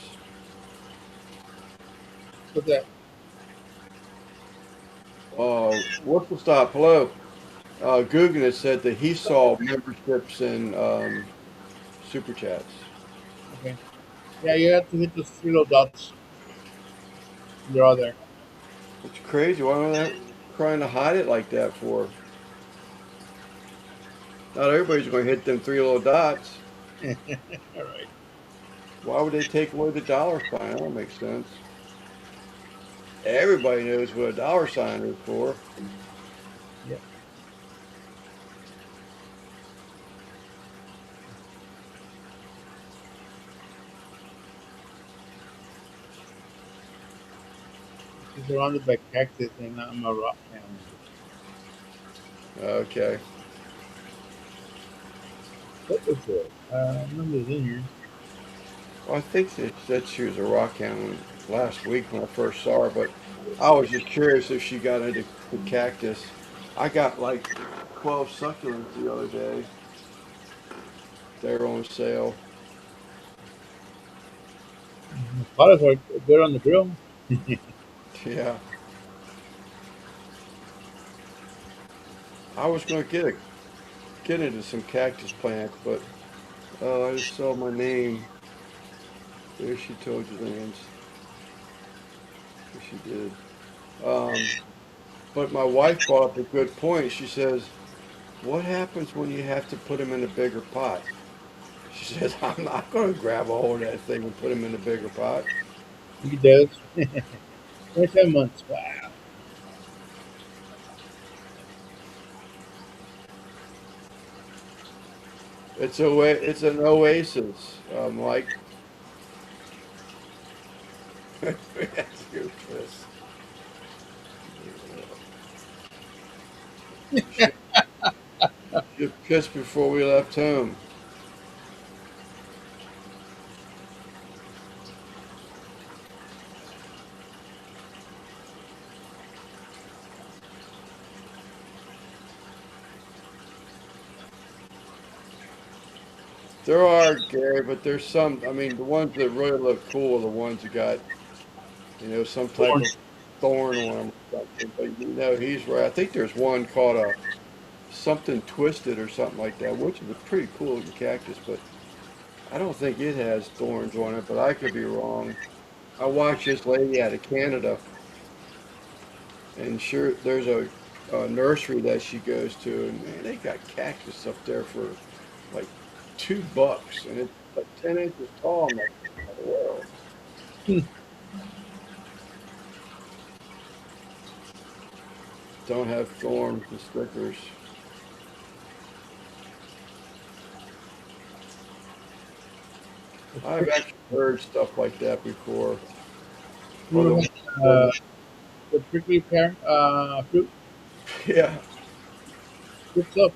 What's that? What's the stop? Hello. Guggen had said that he saw memberships and super chats. Okay. Yeah, you have to hit those three little dots. They're all there. It's crazy. Why am I trying to hide it like that for? Not everybody's going to hit them three little dots. All right. Why would they take away the dollar sign? That don't make sense. Everybody knows what a dollar sign is for. Yeah. She's surrounded by cactus and I'm a rock town. Okay. What was it? Numbers in here. Well, I think they said she was a rock hound last week when I first saw her, but I was just curious if she got into the cactus. I got like 12 succulents the other day. They were on sale. Potatoes are good on the grill. Yeah. I was going to get into some cactus plants, but I just saw my name. There she told you names. Yes, she did. But my wife brought up a good point. She says, "What happens when you have to put them in a bigger pot?" She says, "I'm not going to grab a hold of that thing and put them in a bigger pot." He does. 27 months. Wow. It's an oasis, like that's good, Chris. Just before we left home. There are, Gary, but there's some. I mean, the ones that really look cool are the ones that got, some type Corn. of thorn on them or something. But he's right. I think there's one called a something twisted or something like that, which is a pretty cool looking cactus, but I don't think it has thorns on it, but I could be wrong. I watched this lady out of Canada, and sure, there's a nursery that she goes to, and man, they got cactus up there for like $2, and it's like 10 inches tall. I'm like, whoa. Don't have thorns and stickers. I've actually heard stuff like that before. You Or know, the prickly pear, fruit, yeah, good stuff.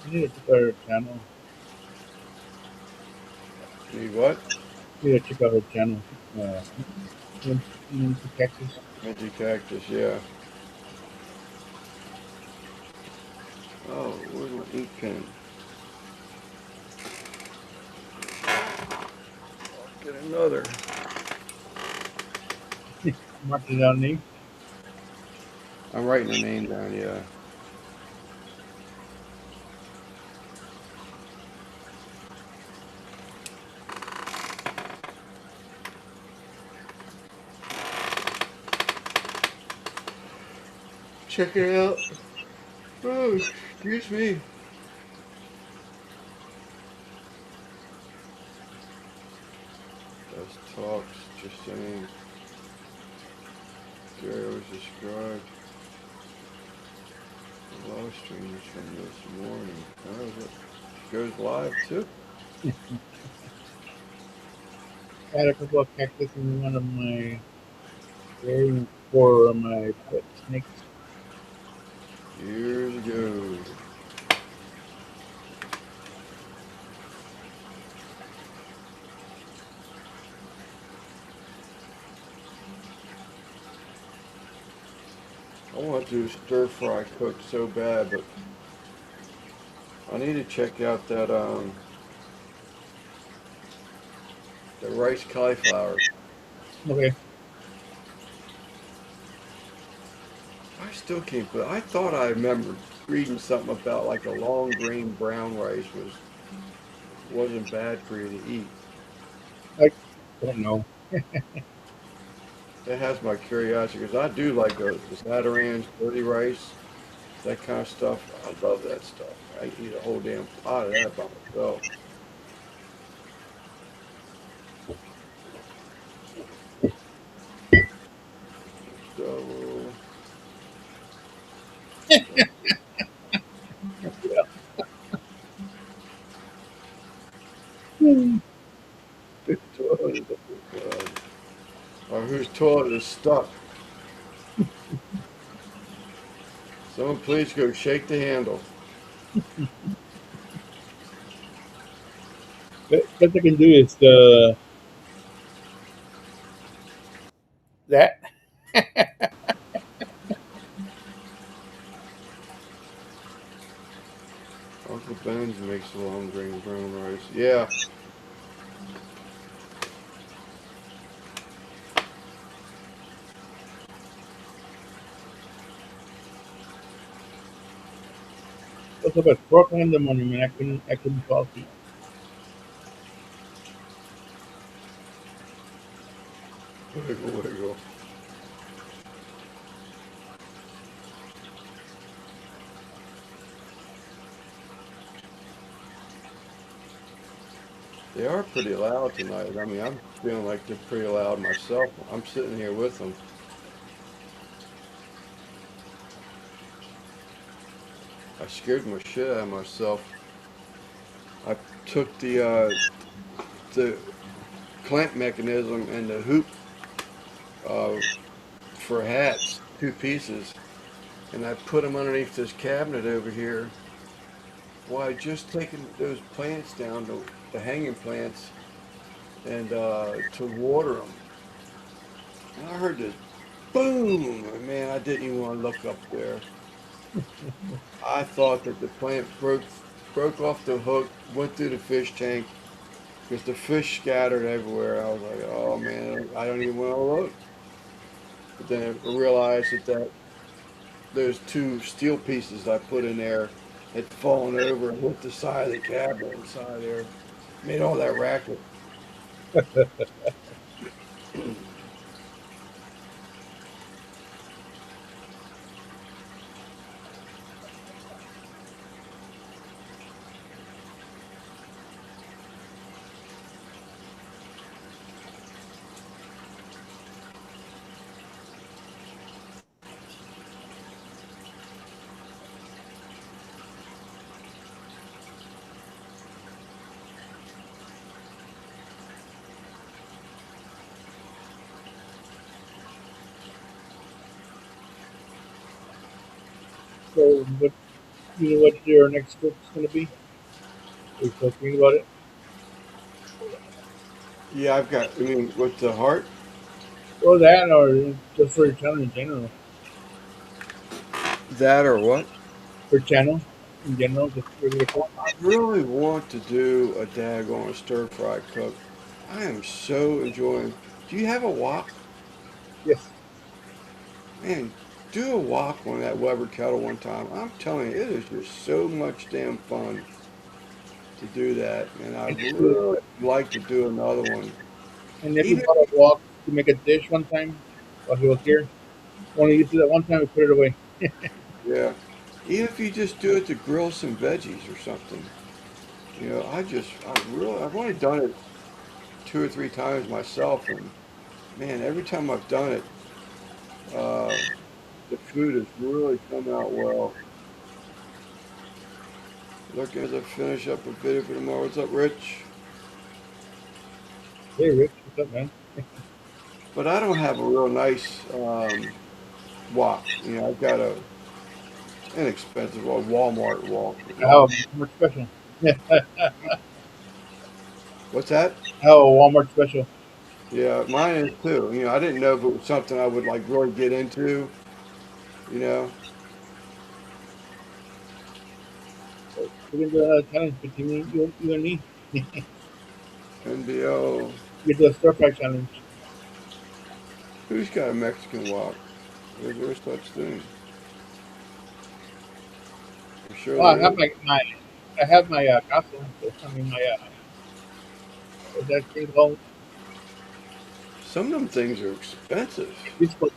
You need to check out her channel. need what? You need to check out her channel. Uh, into cactus. Anti cactus, yeah. Oh, where's my ink pen? another. Marking down name. I'm writing her name down. Yeah. Check it out. Oh, excuse me. As talks, just saying. Gary was described. The live streams from this morning. Oh, it goes live too. I had a couple of cactus in one of my area for my pet snakes. Years ago. I want to do stir fry cook so bad, but I need to check out that the rice cauliflower. Okay. I still can't put. I thought I remembered reading something about like a long grain brown rice wasn't bad for you to eat. I don't know. That has my curiosity because I do like the Zatarain's dirty rice, that kind of stuff. I love that stuff. I eat a whole damn pot of that by myself. So, Hmm. whose toilet is or whose toilet is stuck? Someone please go shake the handle. Best I can do is that. Uncle Ben's makes the long grain brown rice. Yeah. Was about 4 o'clock in the morning, man. I couldn't fall asleep. Wiggle, wiggle. They are pretty loud tonight. I mean, I'm feeling like they're pretty loud myself. I'm sitting here with them. I scared my shit out of myself. I took the clamp mechanism and the hoop uh, for hats, 2 pieces, and I put them underneath this cabinet over here. Well, I just taken those plants down, the hanging plants, and to water them. And I heard this boom, and man, I didn't even want to look up there. I thought that the plant broke off the hook, went through the fish tank, because the fish scattered everywhere. I was like, oh man, I don't even want to look. But then I realized that those 2 steel pieces I put in there had fallen over and hit the side of the cabinet inside there. Made all that racket. So, what you know what your next cook's gonna be? Are you still thinking about it? Yeah, I mean, with the heart, Or that, or just for your channel in general? that or what? For channel in general, just regular cook. I really want to do a daggone stir fry cook. I am so enjoying. Do you have a walk? Yes. Man, do a walk on that Weber kettle one time. I'm telling you, it is just so much damn fun to do that, and I And if you, really like to do another one. and if you Even bought a wok to make a dish one time while he was here, only used it that one time, we put it away. yeah, even if you just do it to grill some veggies or something. You know, I've only done it 2 or 3 times myself, and man, every time I've done it, uh, the food has really come out well. Look, as I finish up a video for tomorrow. What's up, Rich? Hey, Rich, what's up, man? But I don't have a real nice wok. You know, I've got a inexpensive a Walmart wok. Oh, Walmart special. Yeah, What's that? oh, Walmart special. Yeah, mine is too. You know, I didn't know if it was something I would like really get into. You know, So we can do another challenge between you and me. NBO. We do a stir fry challenge. Who's got a Mexican wok? Is there such thing? I'm sure Well, there is. I have my castle. So, I mean, my what's that thing called? Some of them things are expensive. Disco.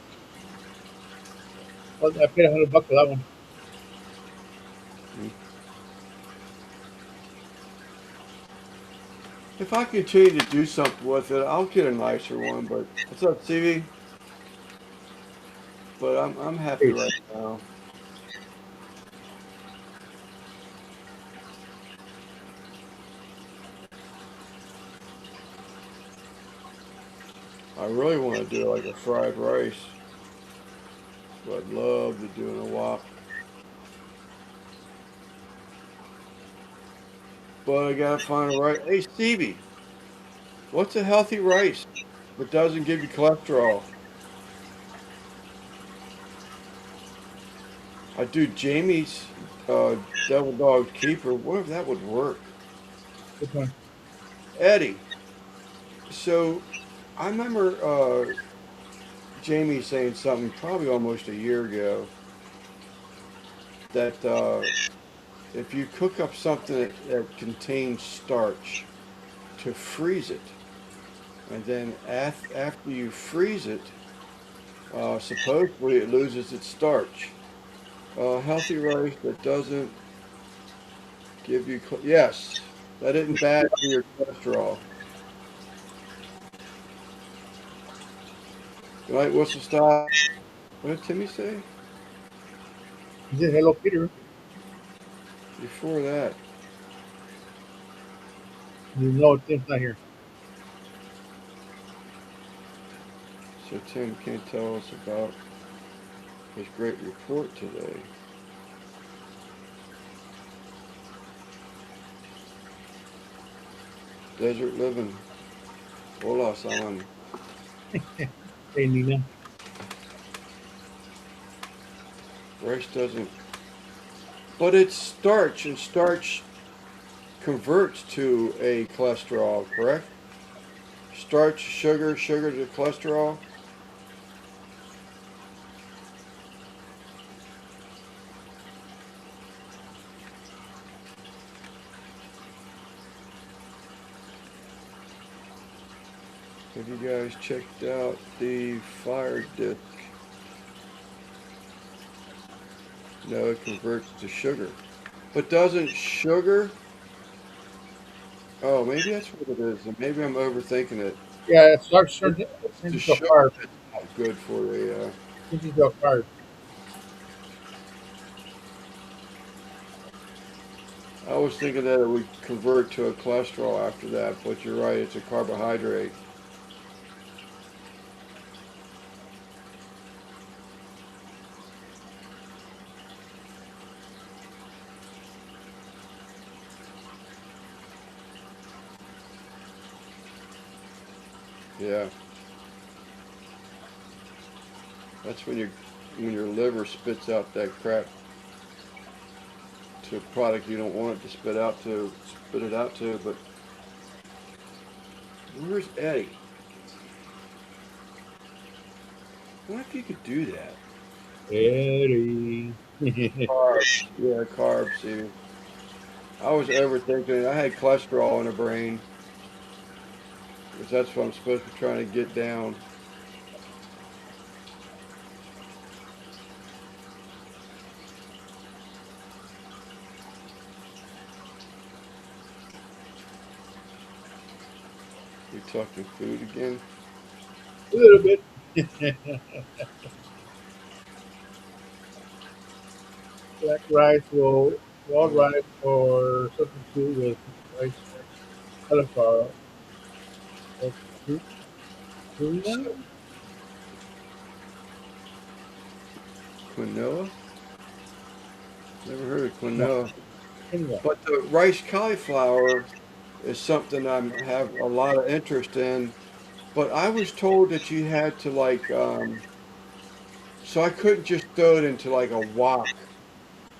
Well, I paid $100 for that one. If I continue to do something with it, I'll get a nicer one. But what's up, CV? But I'm happy Hey, right now. I really want to do like a fried rice, but I'd love to do in a wok. But I gotta find a right. Hey, Stevie, what's a healthy rice that doesn't give you cholesterol? I do Jamie's Devil Dog Keeper. What if that would work? which one? Eddie, so I remember Jamie saying something probably almost a year ago that if you cook up something that contains starch, to freeze it, and then after you freeze it, supposedly it loses its starch. Healthy rice that doesn't give you yes, that isn't bad for your cholesterol. Right? What's the stop? What did Timmy say He said, "Hello, Peter." before that? You know, Tim's not here. So Tim can't tell us about his great report today. Desert living. Hola, Saman. Hey, Nina. Rice doesn't, but it's starch, and starch converts to a cholesterol, correct? Starch, sugar, sugar to cholesterol. Have you guys checked out the Fire Disc? No, it converts to sugar. But doesn't sugar? Oh, maybe that's what it is. And maybe I'm overthinking it. Yeah, it starts It's turns the into a sugar carb. that's not good for the. Turns into a carb. I was thinking that it would convert to a cholesterol after that, but you're right. It's a carbohydrate. Yeah, that's when your liver spits out that crap to a product you don't want it to spit it out to. But Where's Eddie? I wonder if you could do that. Eddie. Carbs. Yeah, carbs, see. I was overthinking it. I had cholesterol in the brain, because that's what I'm supposed to be trying to get down. We talking food again? A little bit. Black rice will raw Mm, rice or substitute with rice cauliflower or tuna. so, quinoa? Never heard of No, quinoa. quinoa. But the rice cauliflower is something I have a lot of interest in. But I was told that you had to so I couldn't just throw it into like a wok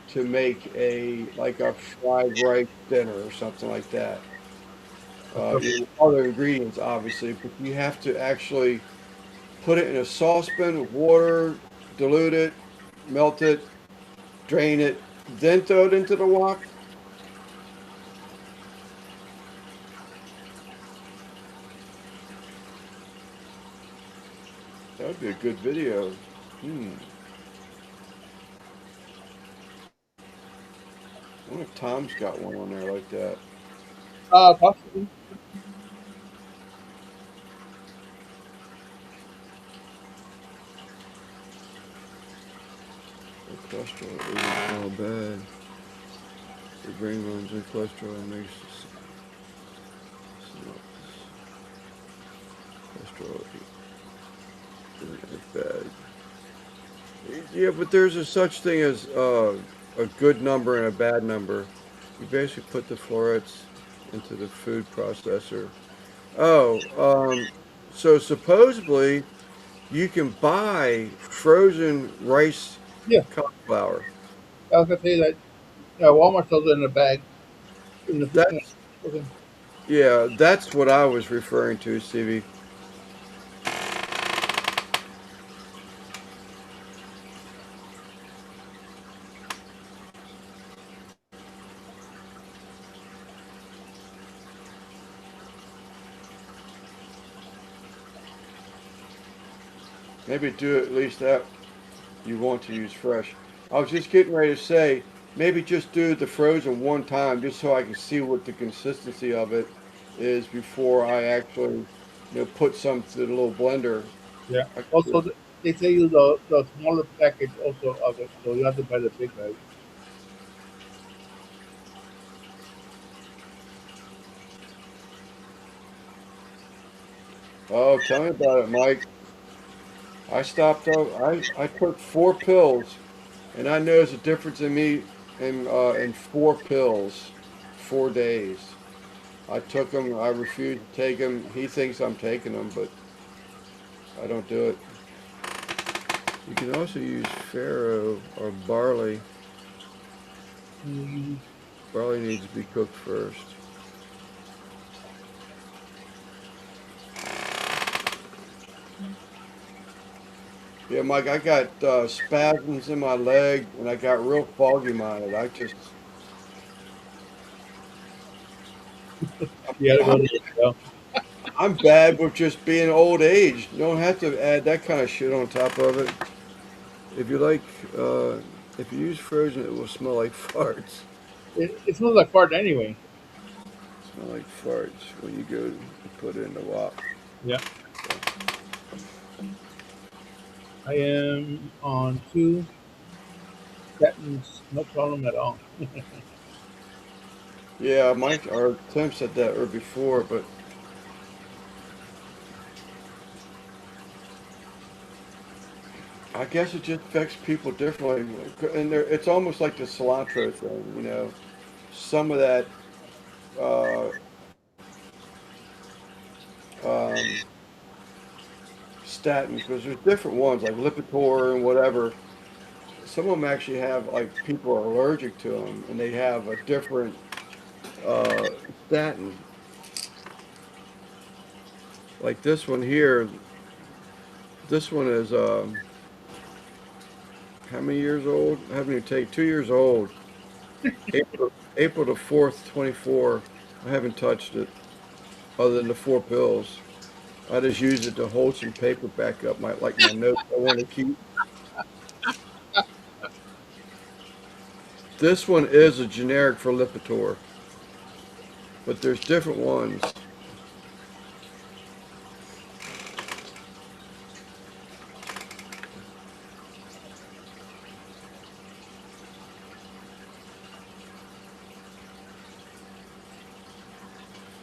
to make a fried rice dinner or something like that. Other ingredients, obviously, but you have to actually put it in a saucepan with water, dilute it, melt it, drain it, then throw it into the wok. That would be a good video. Hmm. I wonder if Tom's got one on there like that. Possibly. The cholesterol isn't all bad. The brain runs and cholesterol makes cholesterol isn't as bad. Yeah, but there's a such thing as a good number and a bad number. You basically put the florets into the food processor. Oh, so supposedly you can buy frozen rice Yeah, cauliflower. I was gonna say that. Yeah, Walmart sells it in a bag. In the That's okay. yeah, that's what I was referring to, Stevie. Maybe do at least that you want to use fresh. I was just getting ready to say, maybe just do the frozen one time just so I can see what the consistency of it is before I actually, put some to the little blender. Yeah. I Also, could- they sell you the smaller package also of it, so you have to buy the big bag. Oh, tell me about it, Mike. I stopped up. I took 4 pills, and I noticed a difference in me in 4 pills, 4 days. I took them. I refused to take them. He thinks I'm taking them, but I don't do it. You can also use farro or barley. Mm, Barley needs to be cooked first. Yeah, Mike, I got spasms in my leg, and I got real foggy minded. you gotta go I'm, to the well. I'm bad with just being old age. You don't have to add that kind of shit on top of it. If you like, uh, if you use frozen, it will smell like farts. It smells like fart anyway. Smell like farts when you go to put it in the wok. Yeah. I am on two. That means no problem at all. Yeah, Mike or Tim said that or before, but I guess it just affects people differently. And it's almost like the cilantro thing. Some of that uh, um, statin, because there's different ones like Lipitor and whatever. Some of them actually have like people are allergic to them, and they have a different uh, statin. Like this one here. This one is how many years old? I haven't even taken 2 years old. April the 4th, 24. I haven't touched it other than the 4 pills. I just use it to hold some paper back up, like my notes I want to keep. This one is a generic for Lipitor, but there's different ones.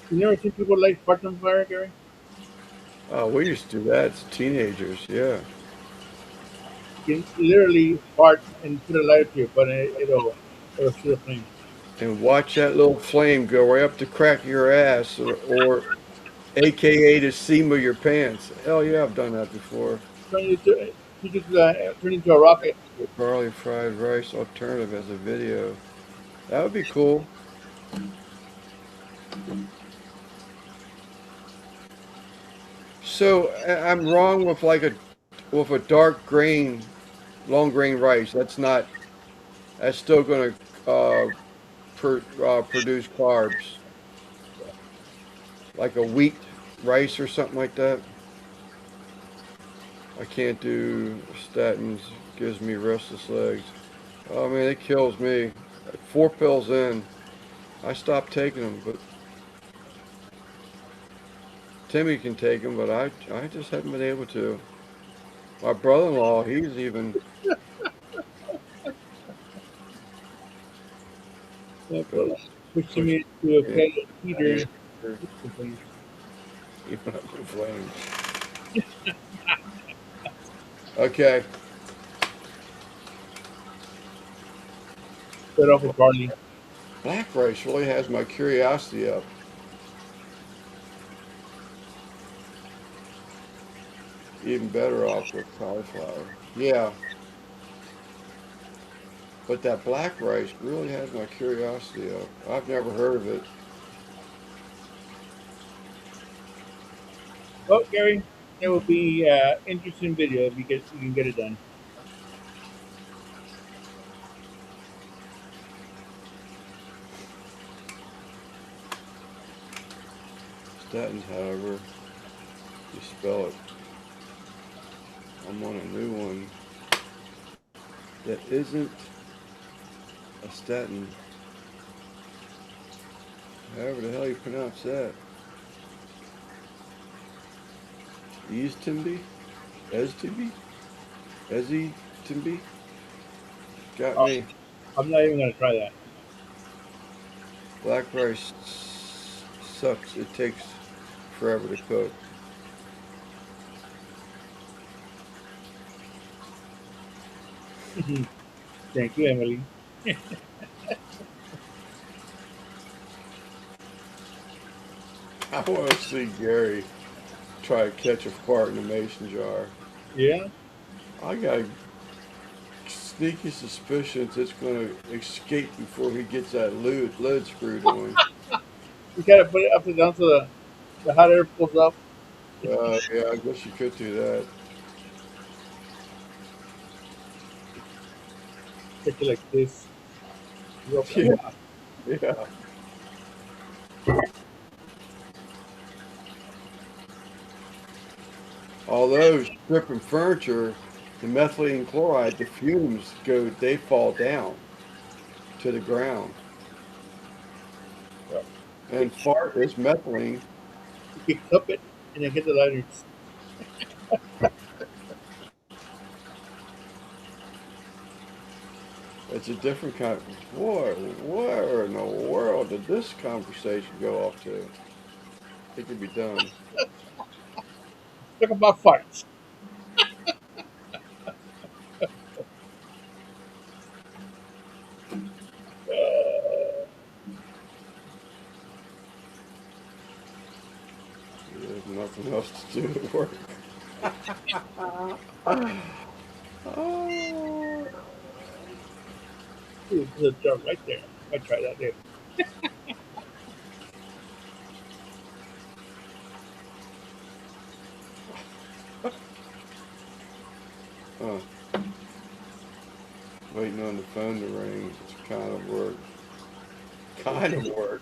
You never seen people like Spartan Fire, Gary? Oh, we used to do that as teenagers, yeah. You can literally fart and put a lighter to it, but it'll shoot a flame. And watch that little flame go right up the crack of your ass, or AKA the seam of your pants. Hell yeah, I've done that before. Turn into a rocket. Barley fried rice alternative as a video. That would be cool. So I'm wrong with with a dark grain, long grain rice. That's still going to produce carbs, like a wheat rice or something like that. I can't do statins. Gives me restless legs. Oh man, it kills me. 4 pills in, I stopped taking them, but Timmy can take them, but I just haven't been able to. My brother-in-law, he's even. Pushing me into a pet heater. Even up in flames. Okay. Set off with barley. Black rice really has my curiosity up. Even better off with cauliflower. Yeah. But that black rice really has my curiosity up. I've never heard of it. Well, Gary, it will be interesting video if you can get it done. Statins, however, you spell it. I'm on a new one that isn't a statin. However the hell you pronounce that. Eastimby? Estimby? Ezitimby? Got me. I'm not even gonna try that. Black rice sucks. It takes forever to cook. Thank you, Emily. I want to see Gary try to catch a fart in a mason jar. Yeah. I got sneaky suspicions it's going to escape before he gets that lid screwed on. You gotta put it upside down so the hot air pulls up. Yeah, I guess you could do that. Take it like this. Yeah. Yeah. Although stripping furniture, the methylene chloride, the fumes they fall down to the ground. And fart is methylene. You can cup it and then hit the lighters. It's a different kind. Boy, where in the world did this conversation go off to? It could be done. Talk about farts. There's nothing else to do at work. Oh. Ooh, there's a jar right there. I try that there. phone to ring. It's kind of work. Kind of work.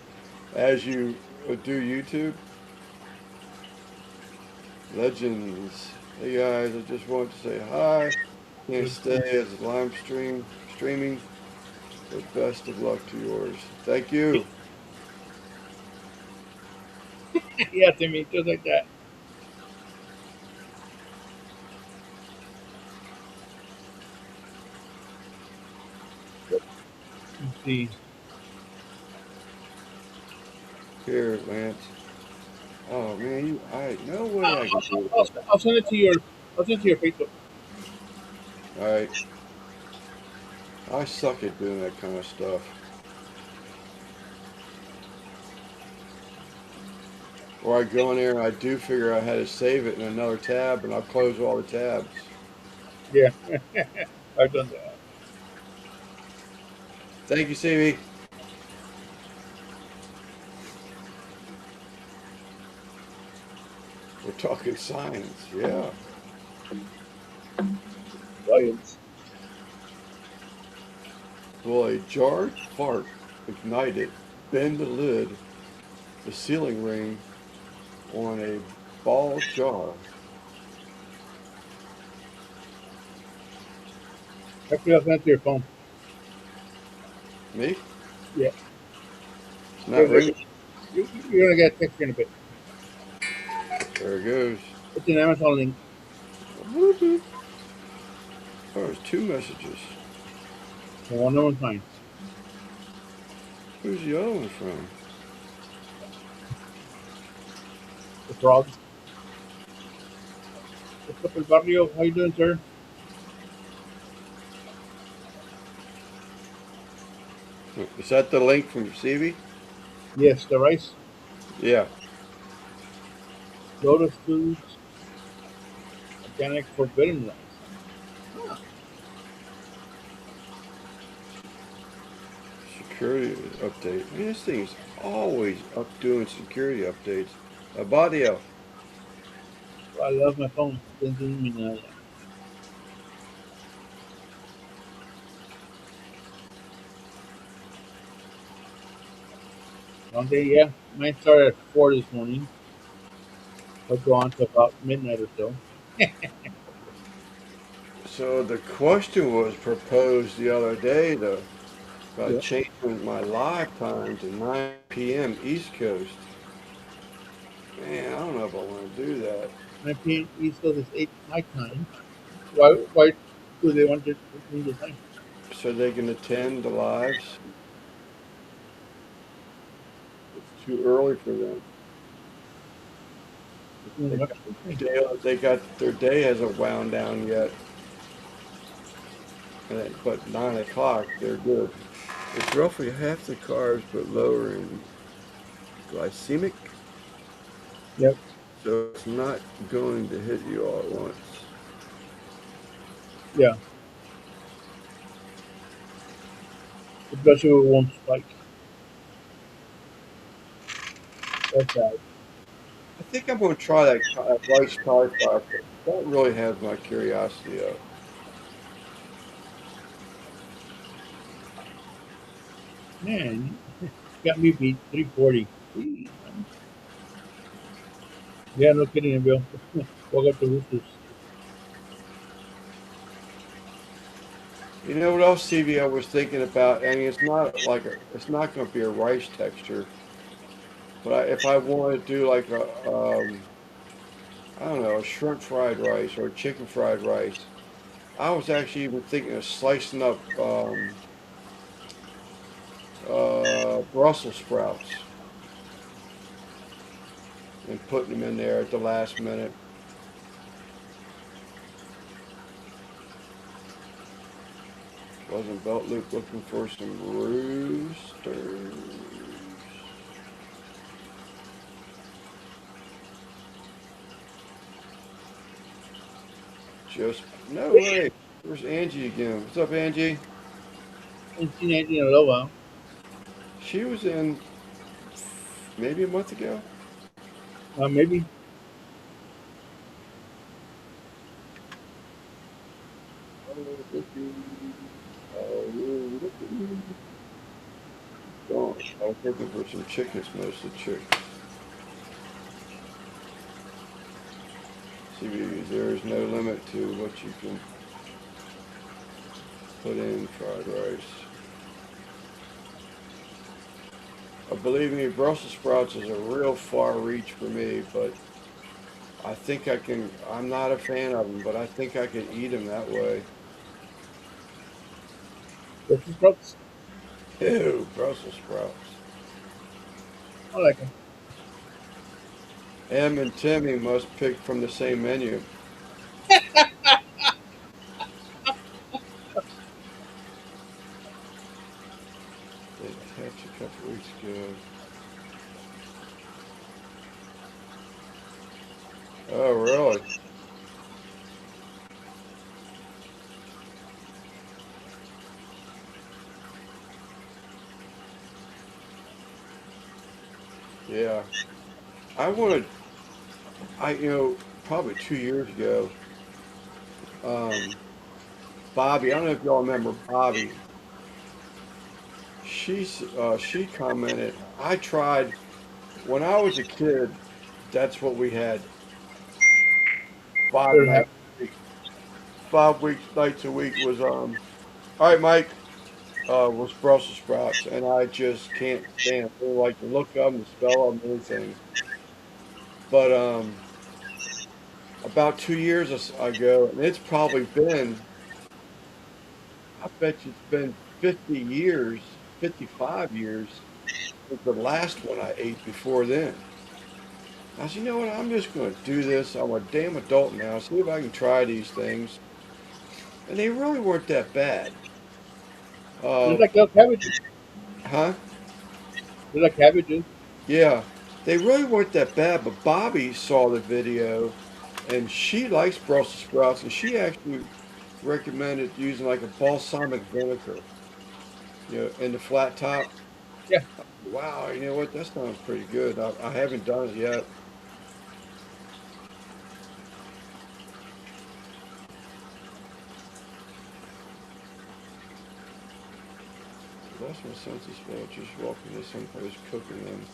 As you do YouTube. Legends. Hey guys, I just want to say hi. Can't stay as live streaming, but best of luck to yours. Thank you. Yeah, Timmy, just like that. Let's see. Here, Lance. Oh man, no way I can do I'll, that. I'll send it to your. I'll send it to your Facebook. All right, I suck at doing that kind of stuff. Or I go in there and I do figure out how to save it in another tab, and I'll close all the tabs. Yeah, I've done that. Thank you, CV. We're talking science, yeah. Science. Will a jarred fart ignite it, bend the lid, the sealing ring on a ball jar? Actually, I'll send it to your phone. Me? Yeah, It's not ringing. you're gonna get a text here in a bit. There it goes. It's an Amazon link. Whoop-whoop. Oh, there's two messages. The one that one's mine. Who's the other one from? The frog. What's up, El Barrio? How you doing, sir? Is that the link from CV? Yes, the rice. Yeah. Lotus Foods. Organic forbidden rice. Security update. Man, this thing's always up doing security updates. Abadio. I love my phone. Doesn't mean that. One day, yeah. Mine started at 4 this morning. I'll go on to about midnight or so. So the question was proposed the other day though about Yeah. changing my live time to 9 p.m. East Coast. Man, I don't know if I want to do that. 9 p.m. East Coast is 8 my time. Why do they want to change the time? So they can attend the lives. It's too early for them. They got their day hasn't wound down yet. But 9 o'clock, they're good. It's roughly half the carbs, but lower in glycemic. Yep. So it's not going to hit you all at once. Yeah. The blood sugar won't spike. That's bad. I think I'm going to try that rice cauliflower. That really has my curiosity up. Man, got me beat 340. Jeez, man. Yeah, no kidding, Bill. Woke up the roosters. You know what else, CV, I was thinking about? I mean, it's not going to be a rice texture. But if I want to do like I don't know, a shrimp fried rice or a chicken fried rice, I was actually even thinking of slicing up Brussels sprouts and putting them in there at the last minute. Wasn't Belt Loop looking for some roosters? Just no way. Where's Angie again? What's up, Angie? And teenaging in a little while. She was in maybe a month ago. Maybe. Oh, I was looking for some chickens, mostly chicks. See, there is no limit to what you can put in fried rice. Believe me, Brussels sprouts is a real far reach for me, but I think I can. I'm not a fan of them, but I think I could eat them that way. Brussels sprouts. Ew, Brussels sprouts. I like them. Em and Timmy must pick from the same menu. They hatched a couple weeks ago. Oh, really? Yeah. I wanted, probably 2 years ago, um, Bobby, I don't know if y'all remember Bobby. She commented, I tried, when I was a kid, that's what we had five They're nights a week. 5 weeks, nights a week was, all right, Mike, was Brussels sprouts, and I just can't stand. I don't like the look of them, the smell of them, anything. But about 2 years ago, and it's probably been, I bet you it's been 50 years, 55 years since the last one I ate before then. I said, you know what, I'm just going to do this. I'm a damn adult now. See if I can try these things. And they really weren't that bad. they're Uh, like little cabbages. huh? They're like cabbages. Yeah, they really weren't that bad, but Bobby saw the video and she likes Brussels sprouts and she actually recommended using like a balsamic vinegar, in the flat top. Yeah. Wow, you know what? That sounds pretty good. I haven't done it yet. Lost my sense of smell just walking to someplace cooking them.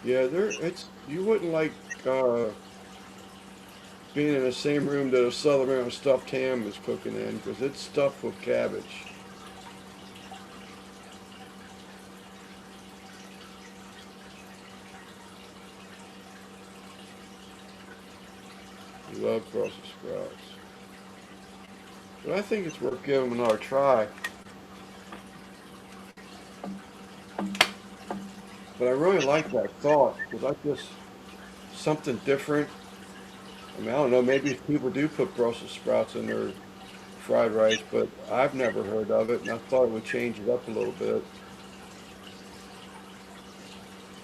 Yeah, you wouldn't like uh, being in the same room that a Southern Round stuffed ham is cooking in because it's stuffed with cabbage. I love Brussels sprouts. But I think it's worth giving them another try. But I really like that thought because I just, something different. I mean, I don't know, maybe people do put Brussels sprouts in their fried rice, but I've never heard of it and I thought it would change it up a little bit.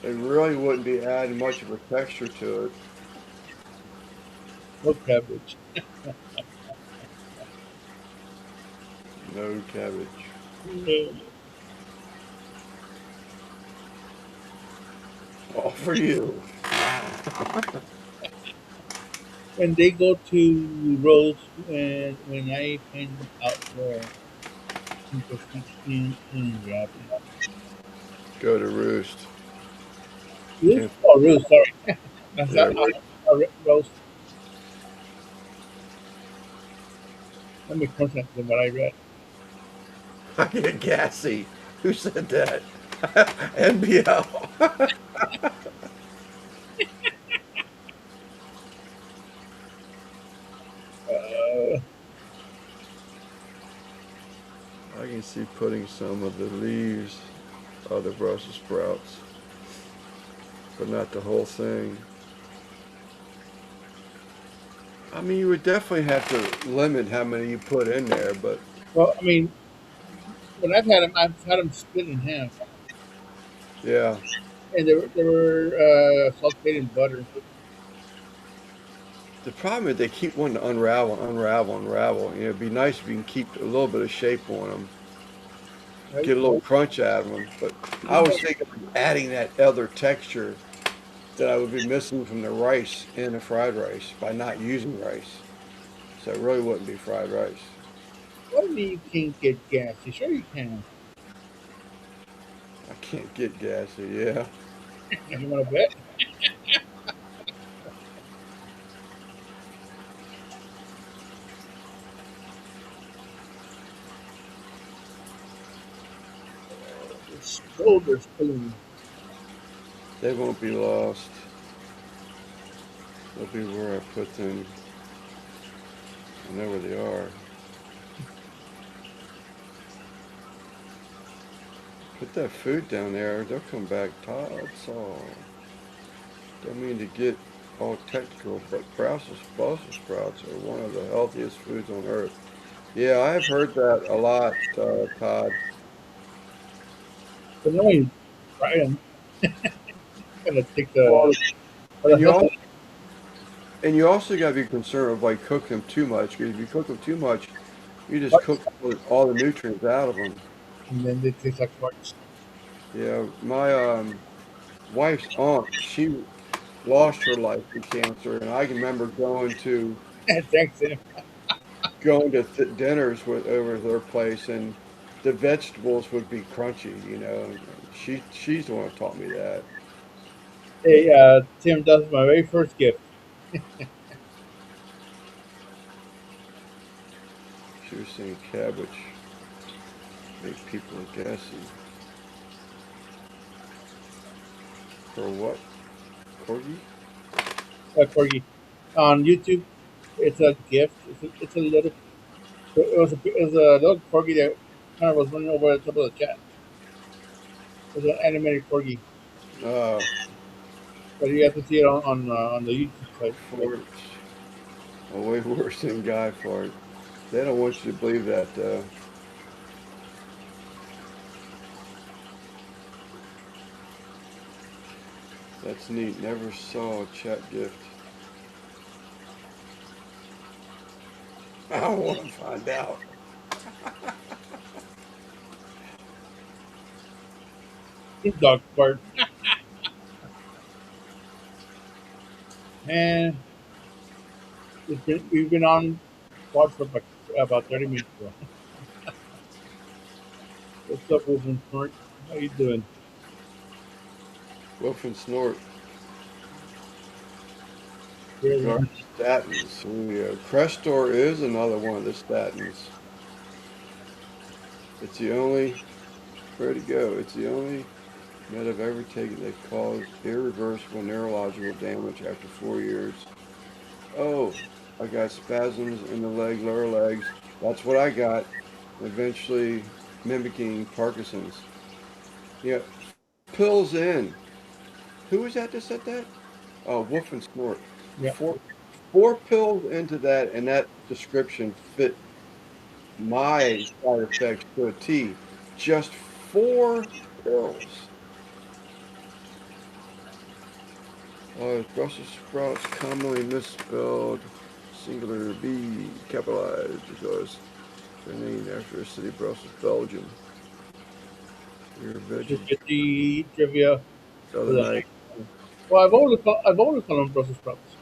It really wouldn't be adding much of a texture to it. No cabbage. No cabbage. All for you. When they go to roast, and when I find out the in Japan. Go to roost. Roast? And, Oh, roast, sorry. That's yeah, not roast. Let me concentrate on what I read. I get gassy. Who said that? NBL. Uh, I can see putting some of the leaves of the Brussels sprouts, but not the whole thing. I mean, you would definitely have to limit how many you put in there, but well, I mean, when I've had them split in half, yeah. and they were sauteed in butter. The problem is they keep wanting to unravel, unravel, unravel. It'd be nice if you can keep a little bit of shape on them, Right? get a little crunch out of them. But I was thinking of adding that other texture that I would be missing from the rice in the fried rice by not using rice. So it really wouldn't be fried rice. What do you mean you can't get gassy? Sure you can. I can't get gassy. Yeah. You want to bet? Your shoulder's pulling. They won't be lost. They'll be where I put them. I know where they are. Put that food down there. They'll come back. Todd saw. Don't mean to get all technical, but Brussels sprouts are one of the healthiest foods on earth. Yeah, I've heard that a lot, Todd. But no one try them. Gonna take the Well, for and the you health. also and you also got to be concerned of like cooking them too much. Because if you cook them too much, you just cook all the nutrients out of them. And then they taste like farts. Yeah, my wife's aunt, she lost her life to cancer, and I can remember Thanks, Sam. going to dinners with over at her place, and the vegetables would be crunchy. She's the one that taught me that. Hey, Tim, that's my very first gift. She was saying cabbage make people gassy. For what? Corgi? Corgi on YouTube. It's a gift. It's a little. It was a little corgi that kind of was running over the top of the chat. It was an animated corgi, Uh, but you have to see it on the YouTube site. farts. Oh, way worse than guy fart. They don't want you to believe that, though. That's neat. Never saw a chat gift. I want to find out. Dog fart. And we've been on pod for about 30 minutes ago. What's up, Wolfen Snort? How you doing? Wolf and snort. Barely. Guard statins. Ooh, yeah. Crestor is another one of the statins. It's the only, where'd it go? It's the only med I've ever taken that caused irreversible neurological damage after 4 years. Oh, I got spasms in the lower legs. That's what I got. Eventually mimicking Parkinson's. Yeah, pills in. Who was that said that? Oh, Wolf and Snort. Yeah. Four pills into that, and that description fit my side effects to a T. Just 4 pills. Brussels sprouts commonly misspelled, singular B capitalized because they're named after a city, Brussels, Belgium. Your Just veggie get the trivia the for other the night. next one. Well, I've always called them Brussels sprouts.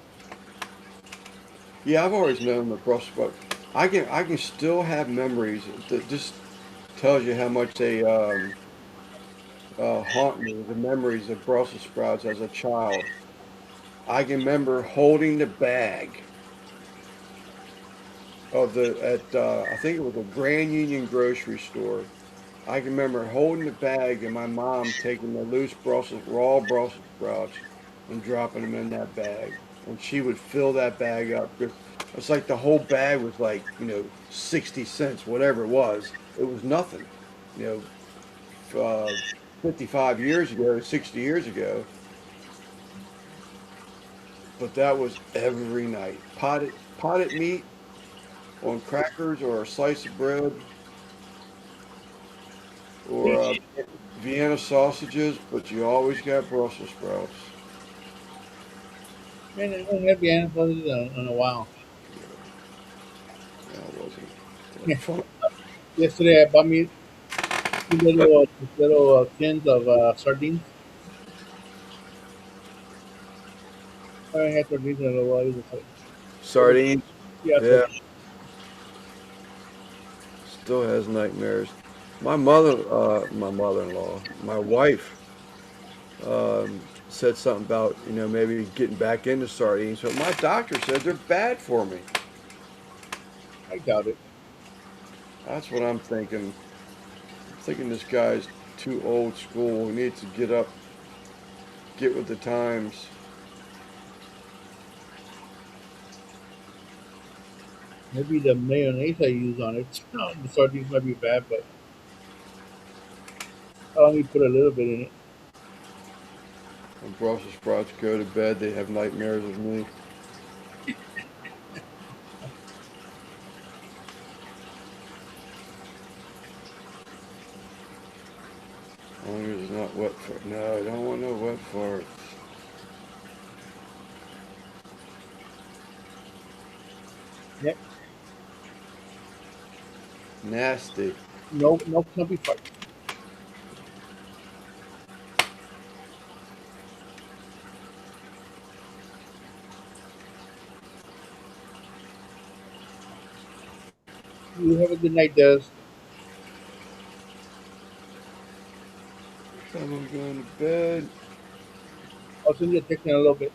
Yeah, I've always known the Brussels sprout. I can still have memories that just tells you how much they haunt me. The memories of Brussels sprouts as a child. I can remember holding the bag of the at I think it was a Grand Union grocery store. I can remember holding the bag and my mom taking the loose raw Brussels sprouts and dropping them in that bag. And she would fill that bag up. It's like the whole bag was like, 60 cents, whatever it was. It was nothing, you know, 55 years ago, 60 years ago. But that was every night. Potted meat on crackers or a slice of bread or Vienna sausages, but you always got Brussels sprouts. Man, I haven't had Vienna sausages in a while. That wasn't Yeah. that fun. Yesterday, I bought me two little tins of sardines. I haven't had sardines in a while either. So, Sardines? yeah, Yeah. still has nightmares. My mother-in-law, my wife, said something about maybe getting back into sardines. But my doctor said they're bad for me. I doubt it. That's what I'm thinking. I'm thinking this guy's too old school. He needs to get up, get with the times. Maybe the mayonnaise I use on it, the sardines might be bad, but I only put a little bit in it. When Brussels sprouts go to bed, they have nightmares of me. As long as it's not wet fart. No, I don't want no wet farts. Yep. Nasty. No, no clumpy fart. You have a good night, Des. I'm going to bed. I'll send you a text in a little bit.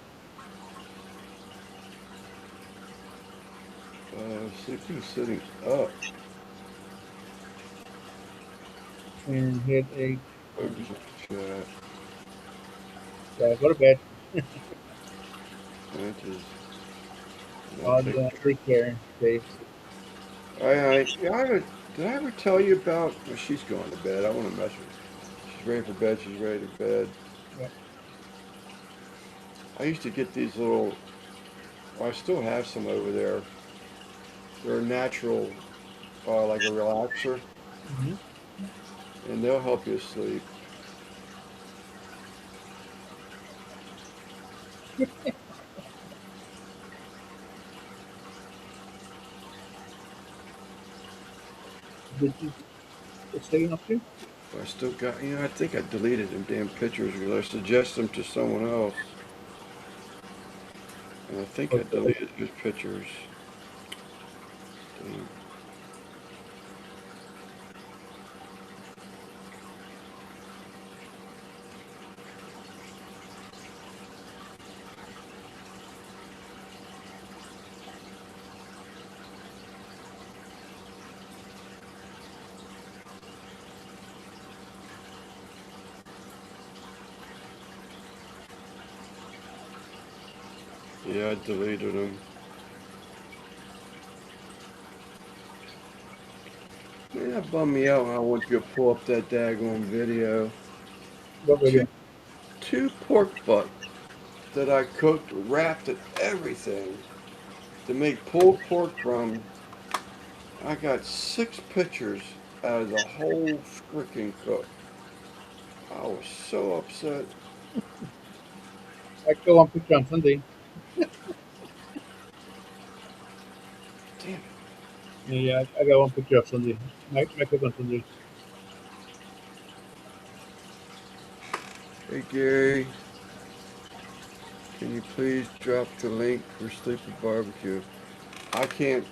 Sleeping sitting up. And hit a Focus on chat. go to bed. Matches. On take care. Stay. Did I ever tell you about? Well, she's going to bed. I want to mess with her. She's ready for bed. She's ready to bed. Yeah. I used to get these little. Well, I still have some over there. They're natural, like a relaxer, Hmm. and they'll help you sleep. Did you stay up too? But I still got. I think I deleted them damn pictures because I suggest them to someone else, and I think I Okay. deleted those pictures. Damn. Yeah, I deleted them. Man, that bummed me out when I went to go pull up that daggone video. What Two, video? two pork butts that I cooked, wrapped and everything to make pulled pork from. I got 6 pictures out of the whole freaking cook. I was so upset. I got one picture on Sunday. Damn it. Yeah, I got one picture of Sunday. My cook on Sunday. Hey Gary, can you please drop the link for Sleepy Barbecue? I can't,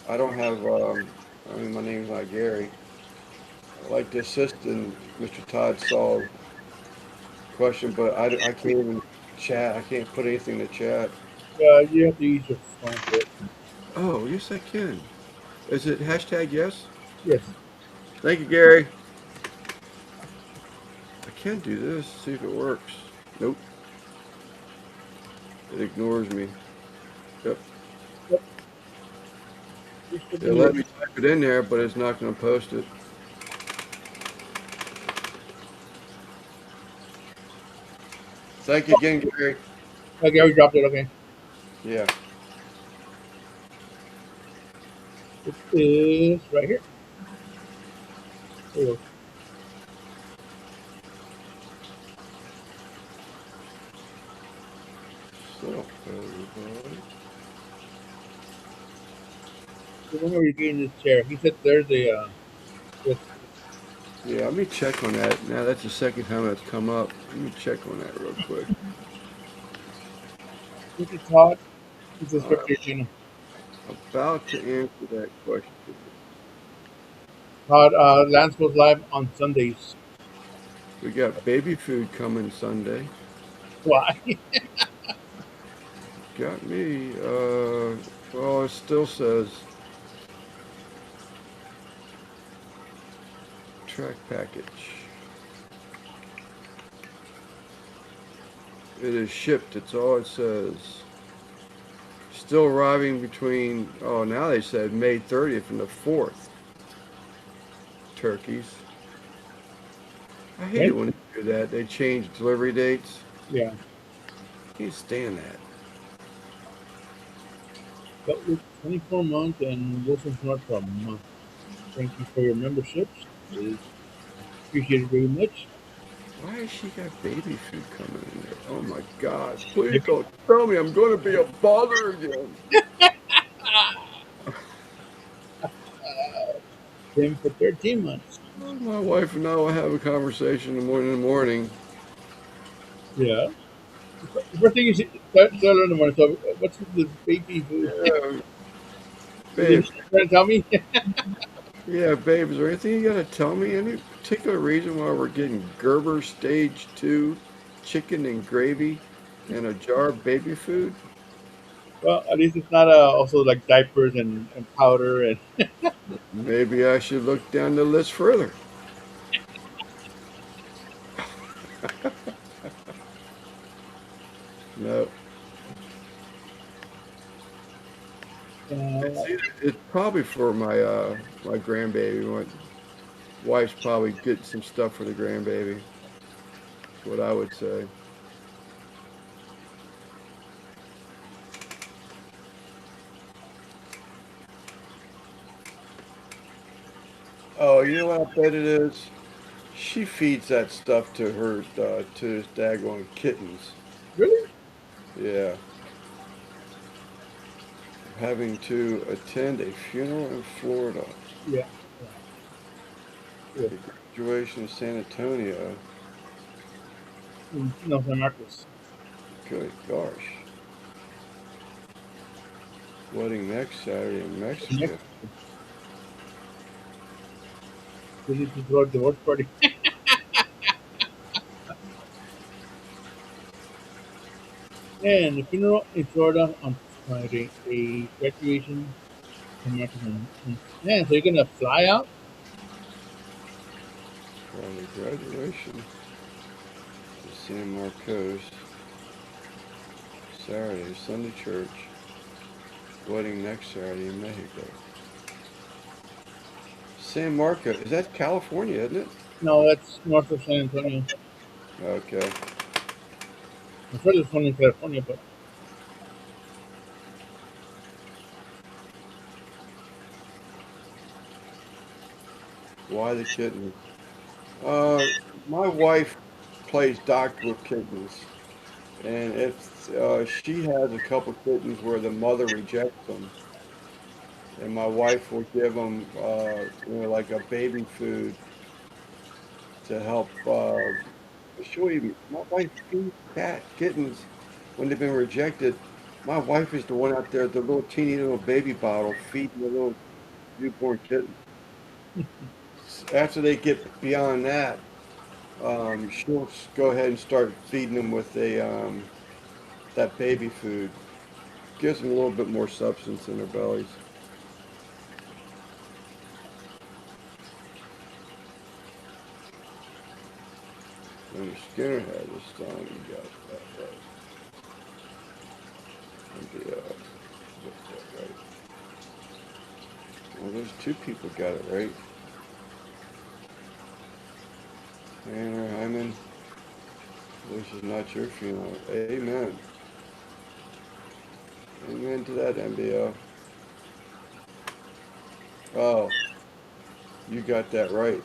I don't have, my name's not Gary. I like to assist in Mr. Todd Saul's question, but I can't even chat. I can't put anything to chat. You have to use your phone for it. Oh, yes, I can. Is it hashtag yes? Yes. Thank you, Gary. I can do this, see if it works. Nope, it ignores me. Yep. Yep. Just put It in let your- me type it in there, but it's not going to post it. Thank you again, Gary. Okay, we dropped it. Okay. Yeah. It is right here. There you go. So, everybody. So when are we getting this chair? He said Thursday. Yes. Yeah, let me check on that. Now that's the second time that's come up. Let me check on that real quick. This is Todd. This is All right, Scripture Channel. about to answer that question. Lance goes live on Sundays. We got baby food coming Sunday. Why? Got me. Well, it still says track package. It is shipped. It's all it says. Still arriving between. Oh, now they said May 30th and the 4th. Turkeys. I hate it when they do that. They change delivery dates. Yeah. Can't stand that. But with 24 months and Wilson Smart for a month. Thank you for your memberships. It is appreciated very much. Why has she got baby food coming in there? Oh my God! Please don't tell me I'm going to be a bother again. Him for 13 months. My wife and I will have a conversation in the morning. Yeah. The first thing you see, start in the morning. So, what's this baby food? Yeah, You babe. trying to tell me? Yeah, babe. Is there anything you got to tell me? Any particular reason why we're getting Gerber Stage 2 chicken and gravy and a jar of baby food? Well, at least it's not also like diapers and powder and Maybe I should look down the list further. No, uh, it's probably for my grandbaby. My wife's probably getting some stuff for the grandbaby. That's what I would say. Oh, you know what I bet it is? She feeds that stuff to her to his daggone kittens. really? Yeah, having to attend a funeral in Florida. Yeah. Yeah. The graduation in San Antonio. No, San Marcos. Good gosh. Wedding next Saturday in Next, Mexico. we need to throw a divorce party. And the funeral in Florida on Friday. A graduation in Marcos. Yeah, so you're gonna fly out? For the graduation to San Marcos. Saturday, Sunday church. Wedding next Saturday in Mexico. San Marco, is that California, isn't it? No, that's north of San Antonio. Okay. I'm sure there's one in California, but Why the kitten? Uh, my wife plays doctor with kittens, and if she has a couple kittens where the mother rejects them, and my wife will give them, like a baby food to help. She'll even, my wife feeds kittens when they've been rejected. My wife is the one out there, the little teeny little baby bottle, feeding the little newborn kitten. After they get beyond that, she'll go ahead and start feeding them with that baby food. Gives them a little bit more substance in their bellies. And the Skinner had this time, you got that right. And the, what's that right? Well, those two people got it right. Tanner Hyman, this is not your funeral. Amen. Amen to that, MBO. Oh, you got that right.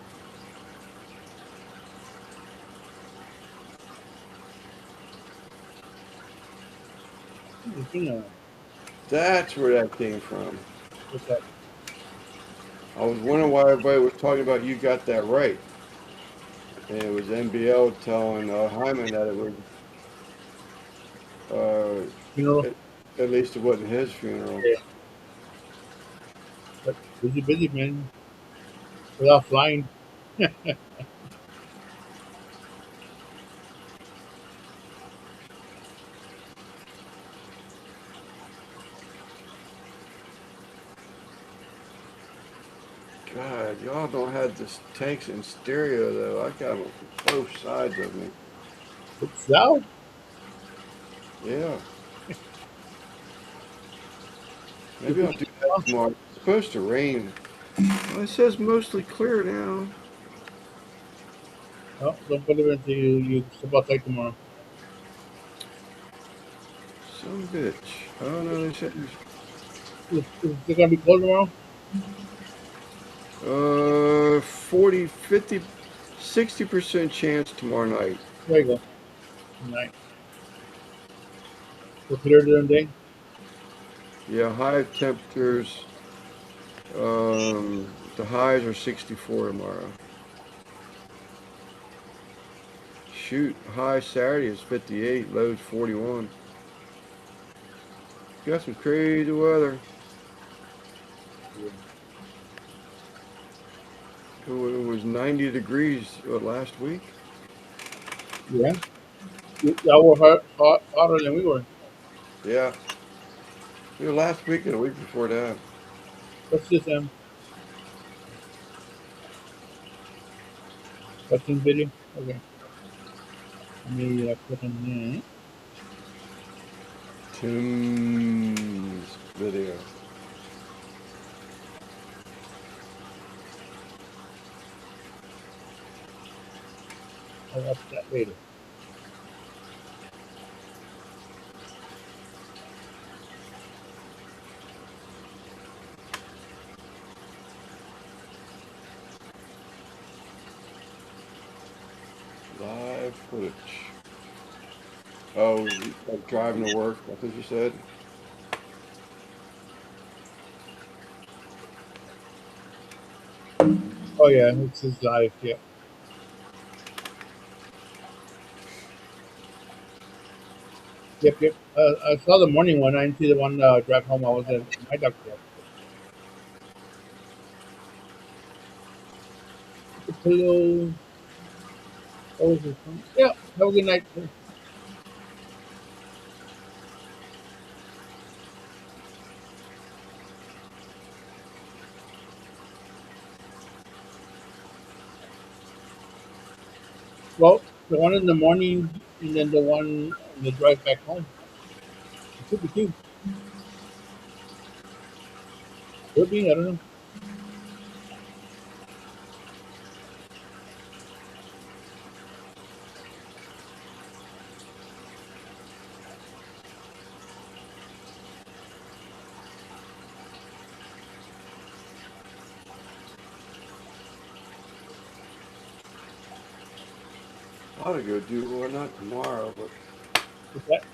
you know, That's where that came from. what's that? I was wondering why everybody was talking about you got that right. And it was NBL telling Hyman that it was, Funeral? at least it wasn't his funeral. Yeah. But busy, man. without flying. God, y'all don't have this tanks in stereo though. I got them on both sides of me. It's loud. Yeah, maybe I'll do that tomorrow. It's supposed to rain. Well, it says mostly clear now. Oh, don't believe it until you step outside tomorrow. Some bitch. Oh no, they said Is it gonna be cold tomorrow? 40, 50, 60% chance tomorrow night. There you go. Nice. So clear during the day. Yeah, high temperatures. The highs are 64 tomorrow. Shoot, high Saturday is 58, lows 41. Got some crazy weather. It was 90 degrees last week. Yeah. Y'all were hotter than we were. Yeah, last week and the week before that. What's this, what's in video? Okay. Let me put in there. Tim's video. I'll watch that later. Live footage. Oh, like driving to work, that's what you said? Oh yeah, this is live. Yeah. Yep, yep. I saw the morning one. I didn't see the one drive home. I was at my doctor. Hello. What was this one? Yeah. Have a good night. Well, the one in the morning and then the one on the drive back home. It could be two. Could be. I don't know. I ought to go do, well, not tomorrow, but What's that?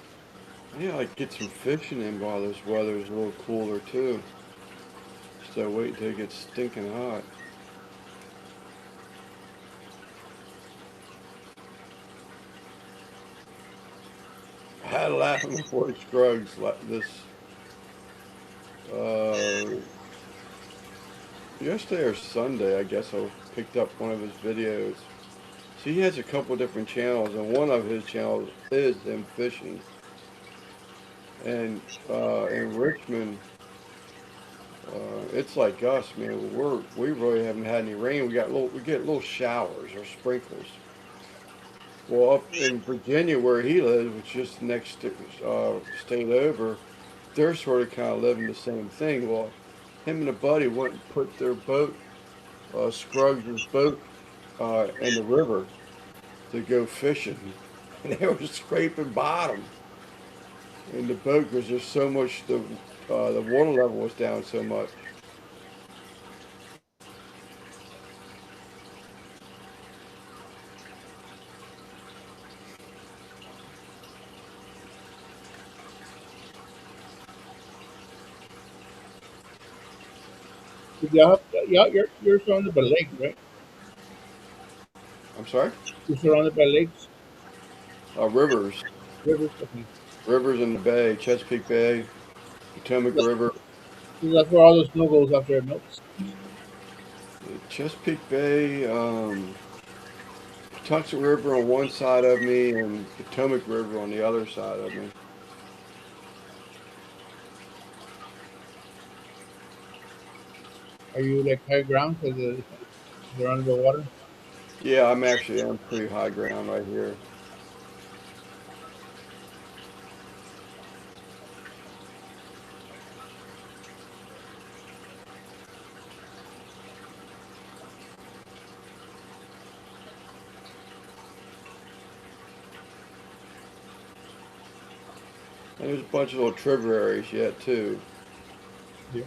yeah, like get some fishing in while this weather's a little cooler too. So wait until it gets stinking hot. I had a laugh before Scruggs this uh, yesterday or Sunday, I guess I picked up one of his videos. So he has a couple different channels, and one of his channels is them fishing. And in Richmond, it's like us, man. We really haven't had any rain. We get little showers or sprinkles. Well, up in Virginia where he lives, which is next state over, they're sort of kind of living the same thing. Well, him and a buddy went and put their boat, Scruggs' boat, in the river to go fishing, and they were scraping bottom in the boat because there's so much the water level was down so much. Yeah, you're surrounded by lakes, right? I'm sorry, You're surrounded by lakes, rivers, rivers. Okay. rivers in the bay, Chesapeake Bay, Potomac Yeah, River. so that's where all the snow goes after it melts. Chesapeake Bay, Patuxent River on one side of me and Potomac River on the other side of me. Are you like high ground because you're under the water? Yeah, I'm pretty high ground right here. And there's a bunch of little tributaries yet too. Yeah.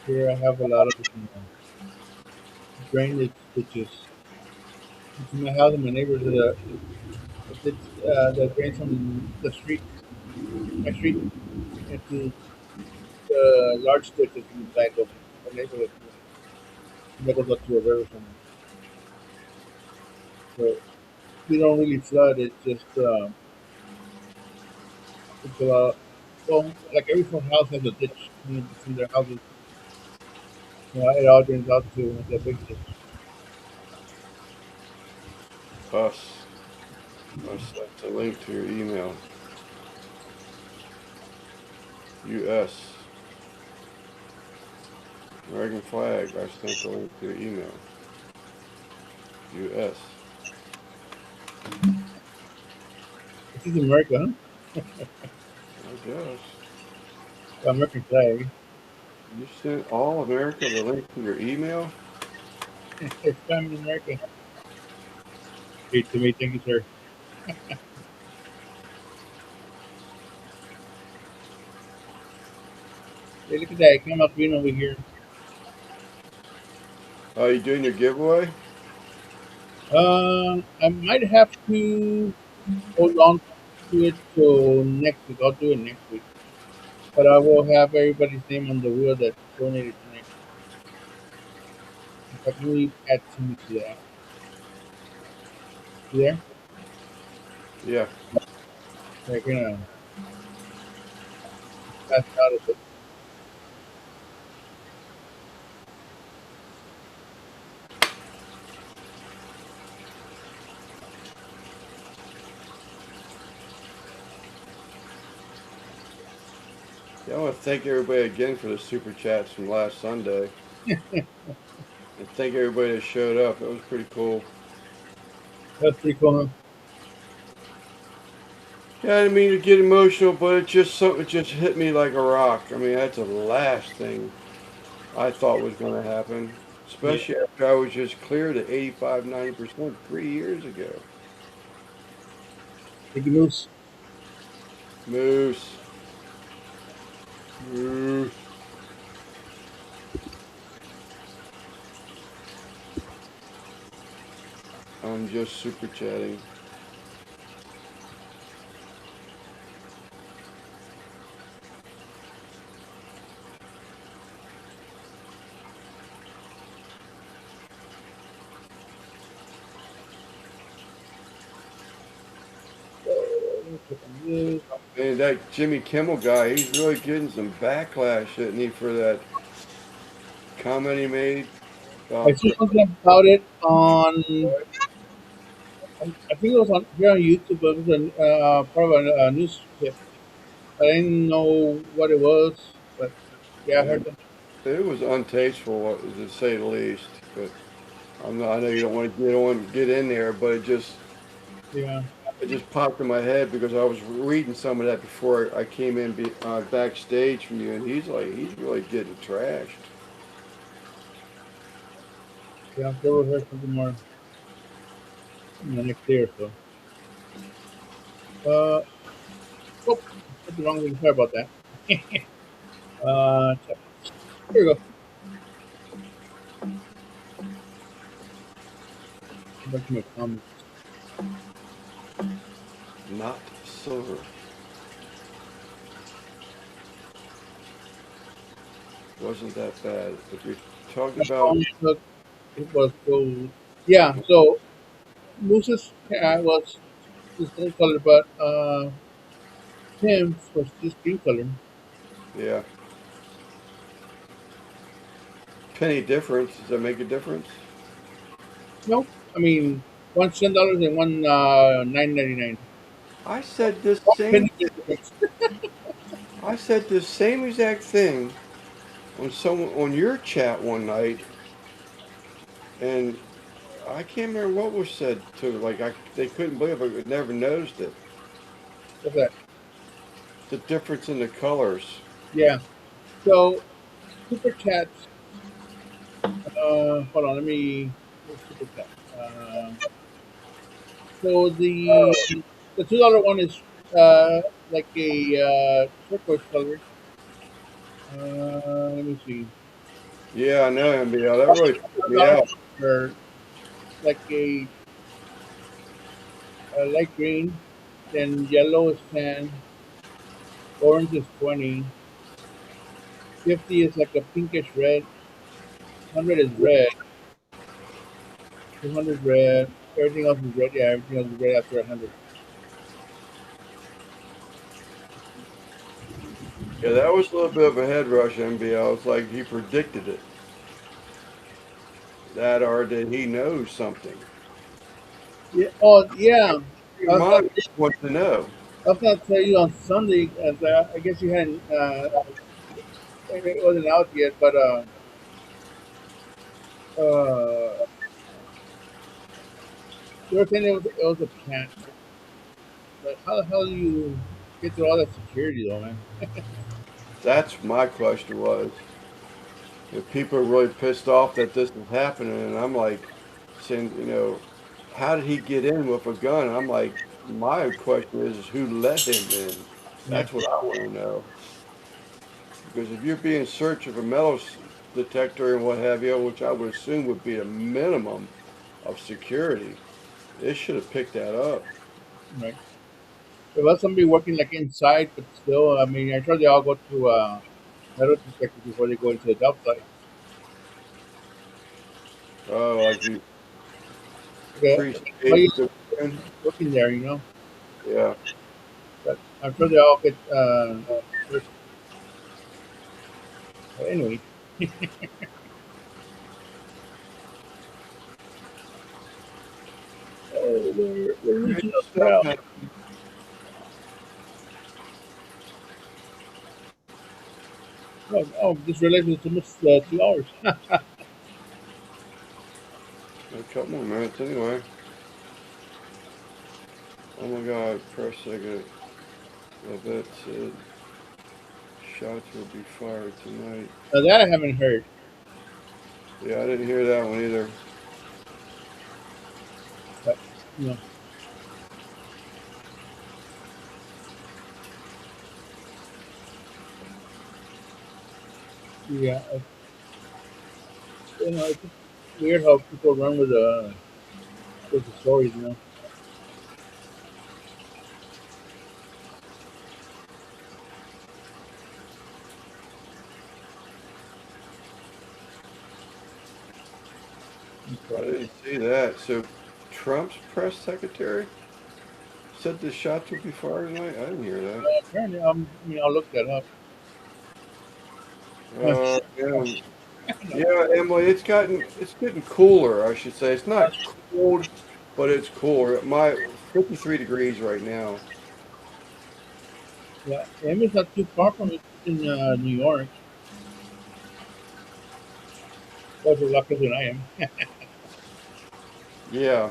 Here I have a lot of drainage ditches. Between my house and my neighbors, it's the drains from the street, my street, into the large ditches inside the neighborhood. That goes up to a river somewhere. So we don't really flood. It's just it's well, like every front house has a ditch between their houses. It all drains out to the big ditch. Us. I sent the link to your email. U.S. American flag. I sent the link to your email. U.S. This is America, huh? I guess. The American flag. You sent all America the link to your email? It's time in America. Hey, to me, thank you, sir. Hey, look at that. Come up green over here. Are you doing your giveaway? I might have to hold on to it till next week. I'll do it next week. But I will have everybody's name on the wheel that donated tonight. In fact, let me add Timmy to that. You there? Yeah. They're gonna pass out of it. Yeah, I want to thank everybody again for the super chats from last Sunday. And thank everybody that showed up. It was pretty cool. That's pretty cool, huh? Yeah, I didn't mean to get emotional, but it just hit me like a rock. I mean, that's the last thing I thought was going to happen, Yeah. especially after I was just cleared at 85, 90% 3 years ago. Thank you, Moose. Moose. Moose. I'm just super chatting. Let me click on this. And that Jimmy Kimmel guy, he's really getting some backlash, isn't he, for that comment he made I about saw something about it I think it was on here on YouTube, but it was part of a news clip. I didn't know what it was, but yeah, I heard that. it was untasteful, to say the least. But I know you don't want to get in there, but Yeah, it just popped in my head because I was reading some of that before I came in backstage from you, and he's really getting trashed. yeah, I'm sure we'll hear something more in the next day or so. Uh, oh, that's the wrong thing. Sorry about that. Check. Here we go. Go back to my comments. Not silver. Wasn't that bad. If you're talking My about, comments look, it was so. Yeah, so Moose's was this gold color, but Tim's was this green color. yeah, penny difference. Does that make a difference? No, I mean one's $10 and one 9.99. I said this One same. penny difference. I said the same exact thing on your chat one night, and I can't remember what was said to it. Like they couldn't believe I never noticed it. What's that? The difference in the colors. Yeah. So super chats. Hold on. Let me super chat. So the $2 one is like a turquoise color. Let me see. Yeah, I know, MBL. That really put me $5 out. are like a light green. Then yellow is 10. Orange is 20. 50 is like a pinkish red. 100 is red. 200 red. Everything else is red. Yeah, everything else is red after 100. Yeah, that was a little bit of a head rush, MBL. It's like he predicted it. That or did he know something? Yeah. Oh, yeah. Your I was gonna, mind wants to know. I was gonna tell you on Sunday, as I guess you hadn't, it wasn't out yet, but uh, they were saying it was a plant. But how the hell do you get through all that security, though, man? That's my question was. If people are really pissed off that this is happening, and I'm like saying, how did he get in with a gun? I'm like, my question is who let him in? Yeah, That's what I want to know. Because if you're being searched of a metal detector and what have you, which I would assume would be a minimum of security, they should have picked that up. right. There was somebody working like inside, but still, I mean, I'm sure they all go through metal detectors before they go into the job site. Oh, like you Okay, why you pre-staged the weapon? working there, you know? Yeah. But I'm sure they all get searched. But anyway, oh, we're Crazy reaching a stuff crowd. happened. Oh, just realized it's almost 2 hours. A couple more minutes anyway. Oh my God, press second. Lavette said shots will be fired tonight. Now that I haven't heard. Yeah, I didn't hear that one either. But, you know, yeah, it's just weird how people run with the stories, you know. I didn't see that. So Trump's press secretary said the shots would be fired tonight? I didn't hear that. Apparently, I mean, I'll look that up. Yeah, yeah, Emily, it's getting cooler, I should say. It's not cold, but it's cooler. My 53 degrees right now. Yeah, Emmy's not too far from it in New York. Closer luckier than I am. Yeah,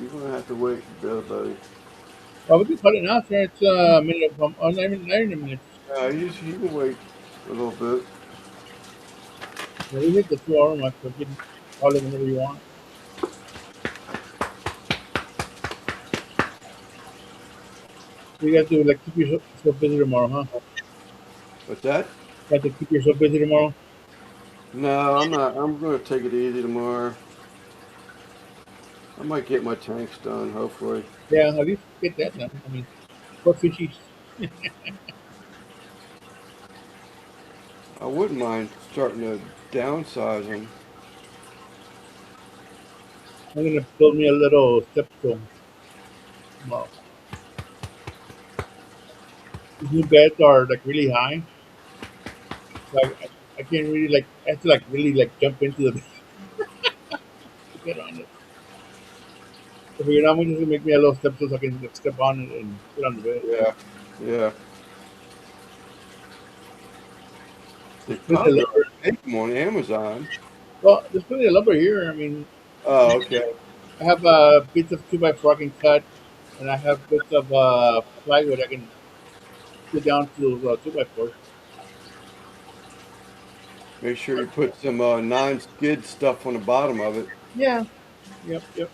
you're gonna have to wait a bit, buddy. Well, we can cut it now, sir. It's a minute from, oh, not even a minute. Yeah, you can wait a little bit. Yeah, we hit the 2 hour mark, so you can call it whenever you want. So you have to like keep yourself busy tomorrow, huh? But that? You have to keep yourself busy tomorrow. No, I'm not. I'm gonna take it easy tomorrow. I might get my tanks done, hopefully. Yeah, at least get that done. I mean, for fishies. I wouldn't mind starting to downsize them. I'm gonna build me a little stepstone tomorrow. These new beds are like really high. like I can't really like I have to like really like jump into the bed to get on it. If you're not going to make me a little step so I can like, step on it and get on the bed. Yeah, yeah. They There's plenty of probably lumber. already make them on Amazon. Well, there's plenty of lumber here. I mean, Oh, okay. I have bits of 2x4 I can cut, and I have bits of plywood I can put down to 2x4. Make sure you put some non-skid stuff on the bottom of it. Yeah. Yep. Yep.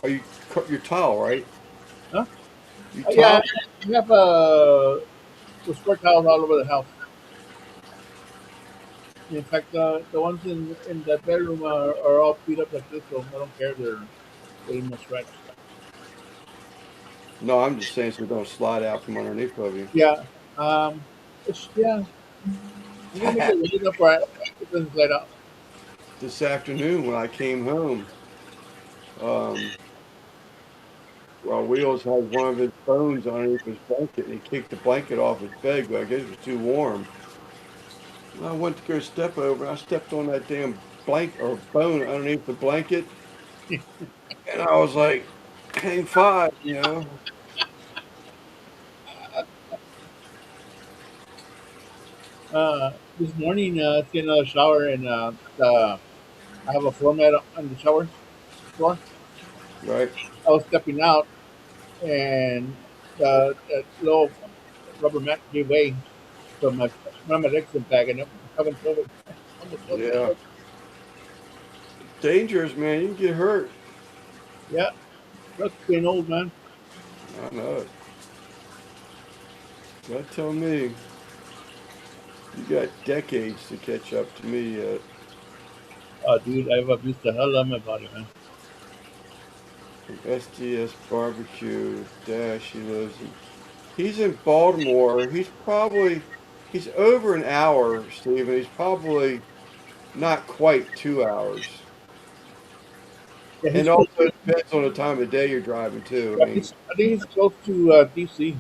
Are you cut your tile, right? Huh? You Yeah. tile? I have squirt tiles all over the house. In fact, the ones in the bedroom are all beat up like this, so I don't care. They're pretty much scratched. No, I'm just saying so they don't slide out from underneath of you. Yeah. Yeah. I'm gonna make it really enough where it doesn't slide out. This afternoon when I came home, um, well, Wheels had one of his phones underneath his blanket, and he kicked the blanket off his bed. But I guess it was too warm. And I went to go step over. And I stepped on that damn blanket or bone underneath the blanket, and I was like, "Hang five," you know. This morning, I took another shower, and I have a floor mat on the shower floor. Right? I was stepping out, and that little rubber mat gave way, so my legs went back, and I'm having trouble. Almost fell Yeah. asleep. Dangerous, man. You can get hurt. Yeah, that's being old, man. I know it. Don't tell me. You got decades to catch up to me yet. Dude, I've abused the hell out of my body, man. SDS Barbecue, Dash, he lives in. He's in Baltimore. He's over an hour, Stephen. He's probably not quite 2 hours. Yeah, And he's close. also it depends on the time of day you're driving too. I Yeah, mean, I think he's close to DC.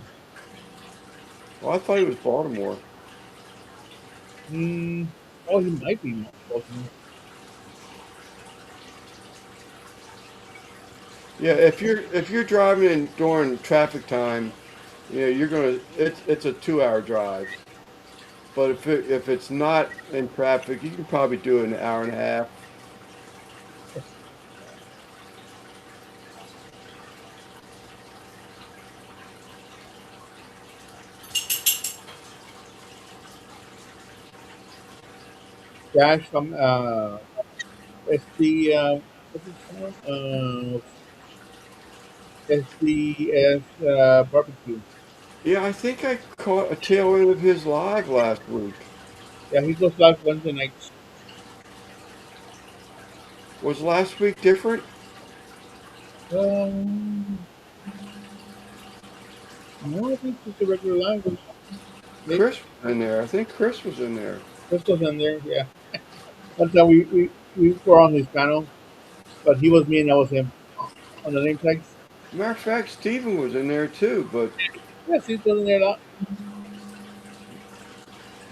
well, I thought he was Baltimore. Hmm. Oh, he might be close. Yeah, if you're driving in during traffic time, you know you're gonna it's a 2 hour drive. But if it's not in traffic, you can probably do it in an hour and a half. Dash from SD. What's it called? SDS barbecue. Yeah, I think I caught a tail end of his live last week. Yeah, he goes live Wednesday nights. Was last week different? Um, no, I think it's a regular live. Maybe Chris was in there. I think Chris was in there. Crystal's in there. Yeah. One time we were on his panel, but he was me and I was him on the name tags. Matter of fact, Steven was in there too, but Yes, he's still in there a lot.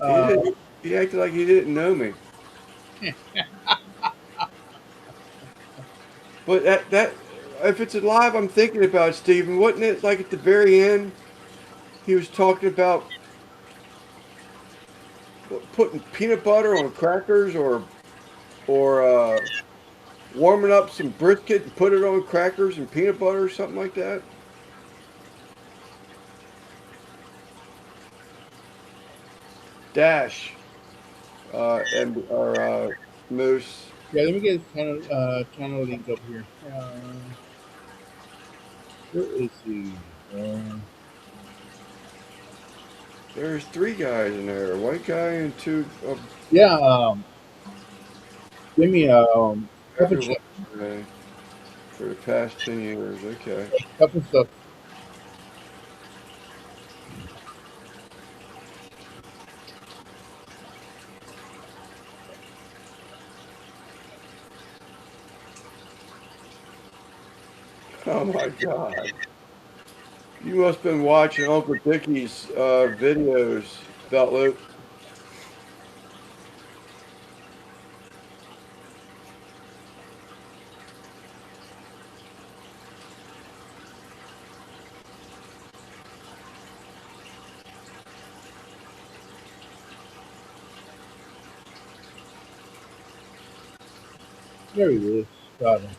he Uh, didn't. He acted like he didn't know me. But that if it's live, I'm thinking about Steven. Wasn't it like at the very end he was talking about putting peanut butter on crackers or warming up some brisket and put it on crackers and peanut butter or something like that? Dash and or Moose. yeah, let me get his channel link up here. Where is he? Uh, There's three guys in there, a white guy and two yeah, give me cup everyone for the past 10 years. Okay. of stuff. Oh my God. You must have been watching Uncle Dickie's videos about Luke. There he is. Got him.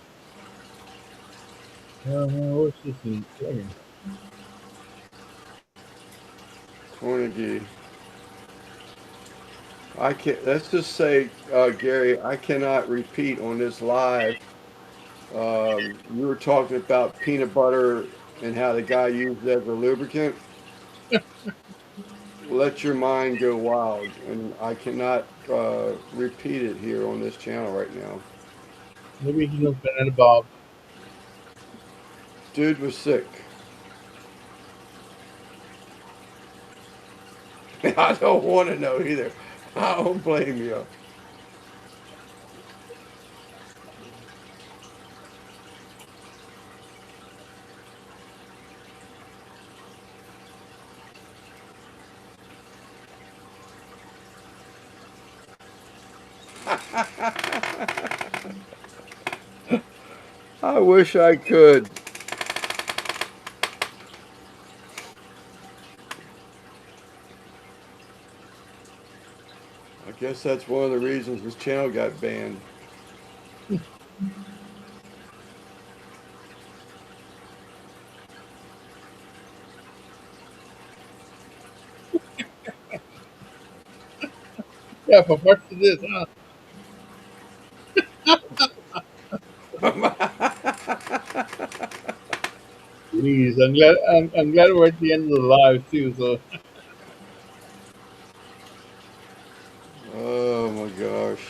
What's this in here? Carnegie. I can't. Let's just say, Gary, I cannot repeat on this live. You were talking about peanut butter and how the guy used it as a lubricant. Let your mind go wild, and I cannot repeat it here on this channel right now. Maybe he knows Banana Bob. Dude was sick. I don't want to know either. I don't blame you. I wish I could. I guess that's one of the reasons this channel got banned. Yeah, for parts of this, huh? Jeez, I'm glad we're at the end of the live too. So Oh my gosh.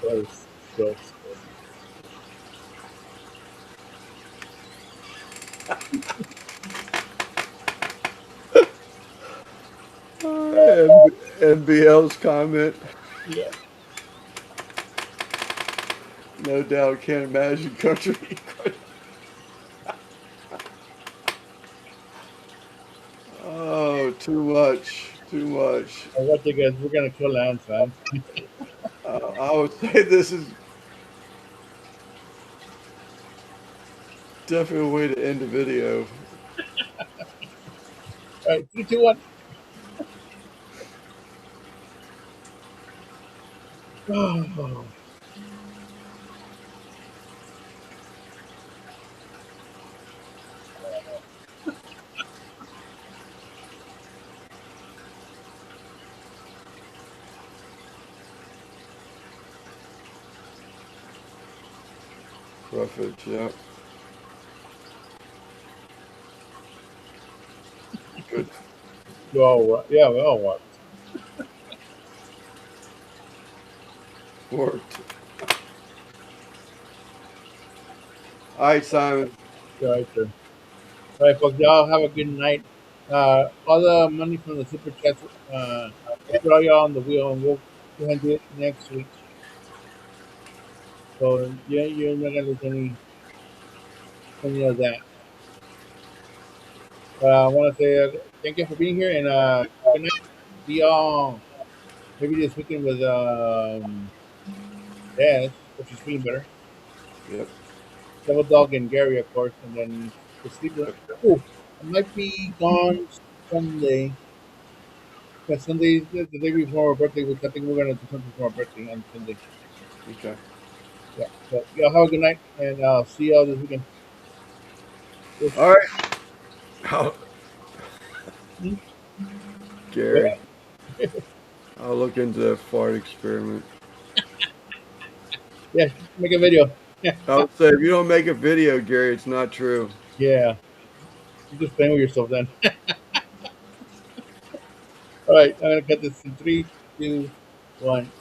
that's so. NBL's comment. Yeah. No doubt can't imagine country. Oh, too much. Too much. I watch you guys. We're gonna kill Lance, man. I would say this is definitely a way to end the video. All right, 3, 2, 1. Oh, Roughage, yeah. Good. yeah, we all watch. Worked. All right, Simon. Yeah, right there. All right, folks. Y'all have a good night. All the money from the super chats, we'll throw y'all on the wheel, and we'll go ahead and do it next week. So yeah, you're not gonna lose any of that. I want to say thank you for being here, and good night. See y'all maybe this weekend with Dad, which is feeling better. Yep. Double Dog and Gary, of course, and then the sleeper. Oh, I might be gone Sunday. Because Sunday is the day before our birthday, which I think we're gonna do something for our birthday on Sunday. Okay. Yeah. So y'all have a good night, and I'll see y'all this weekend. All right. Hmm? Gary, I'll look into that fart experiment. Yeah, make a video. Yeah. I would say if you don't make a video, Gary, it's not true. Yeah. You just playing with yourself then. All right, I'm gonna cut this in 3, 2, 1.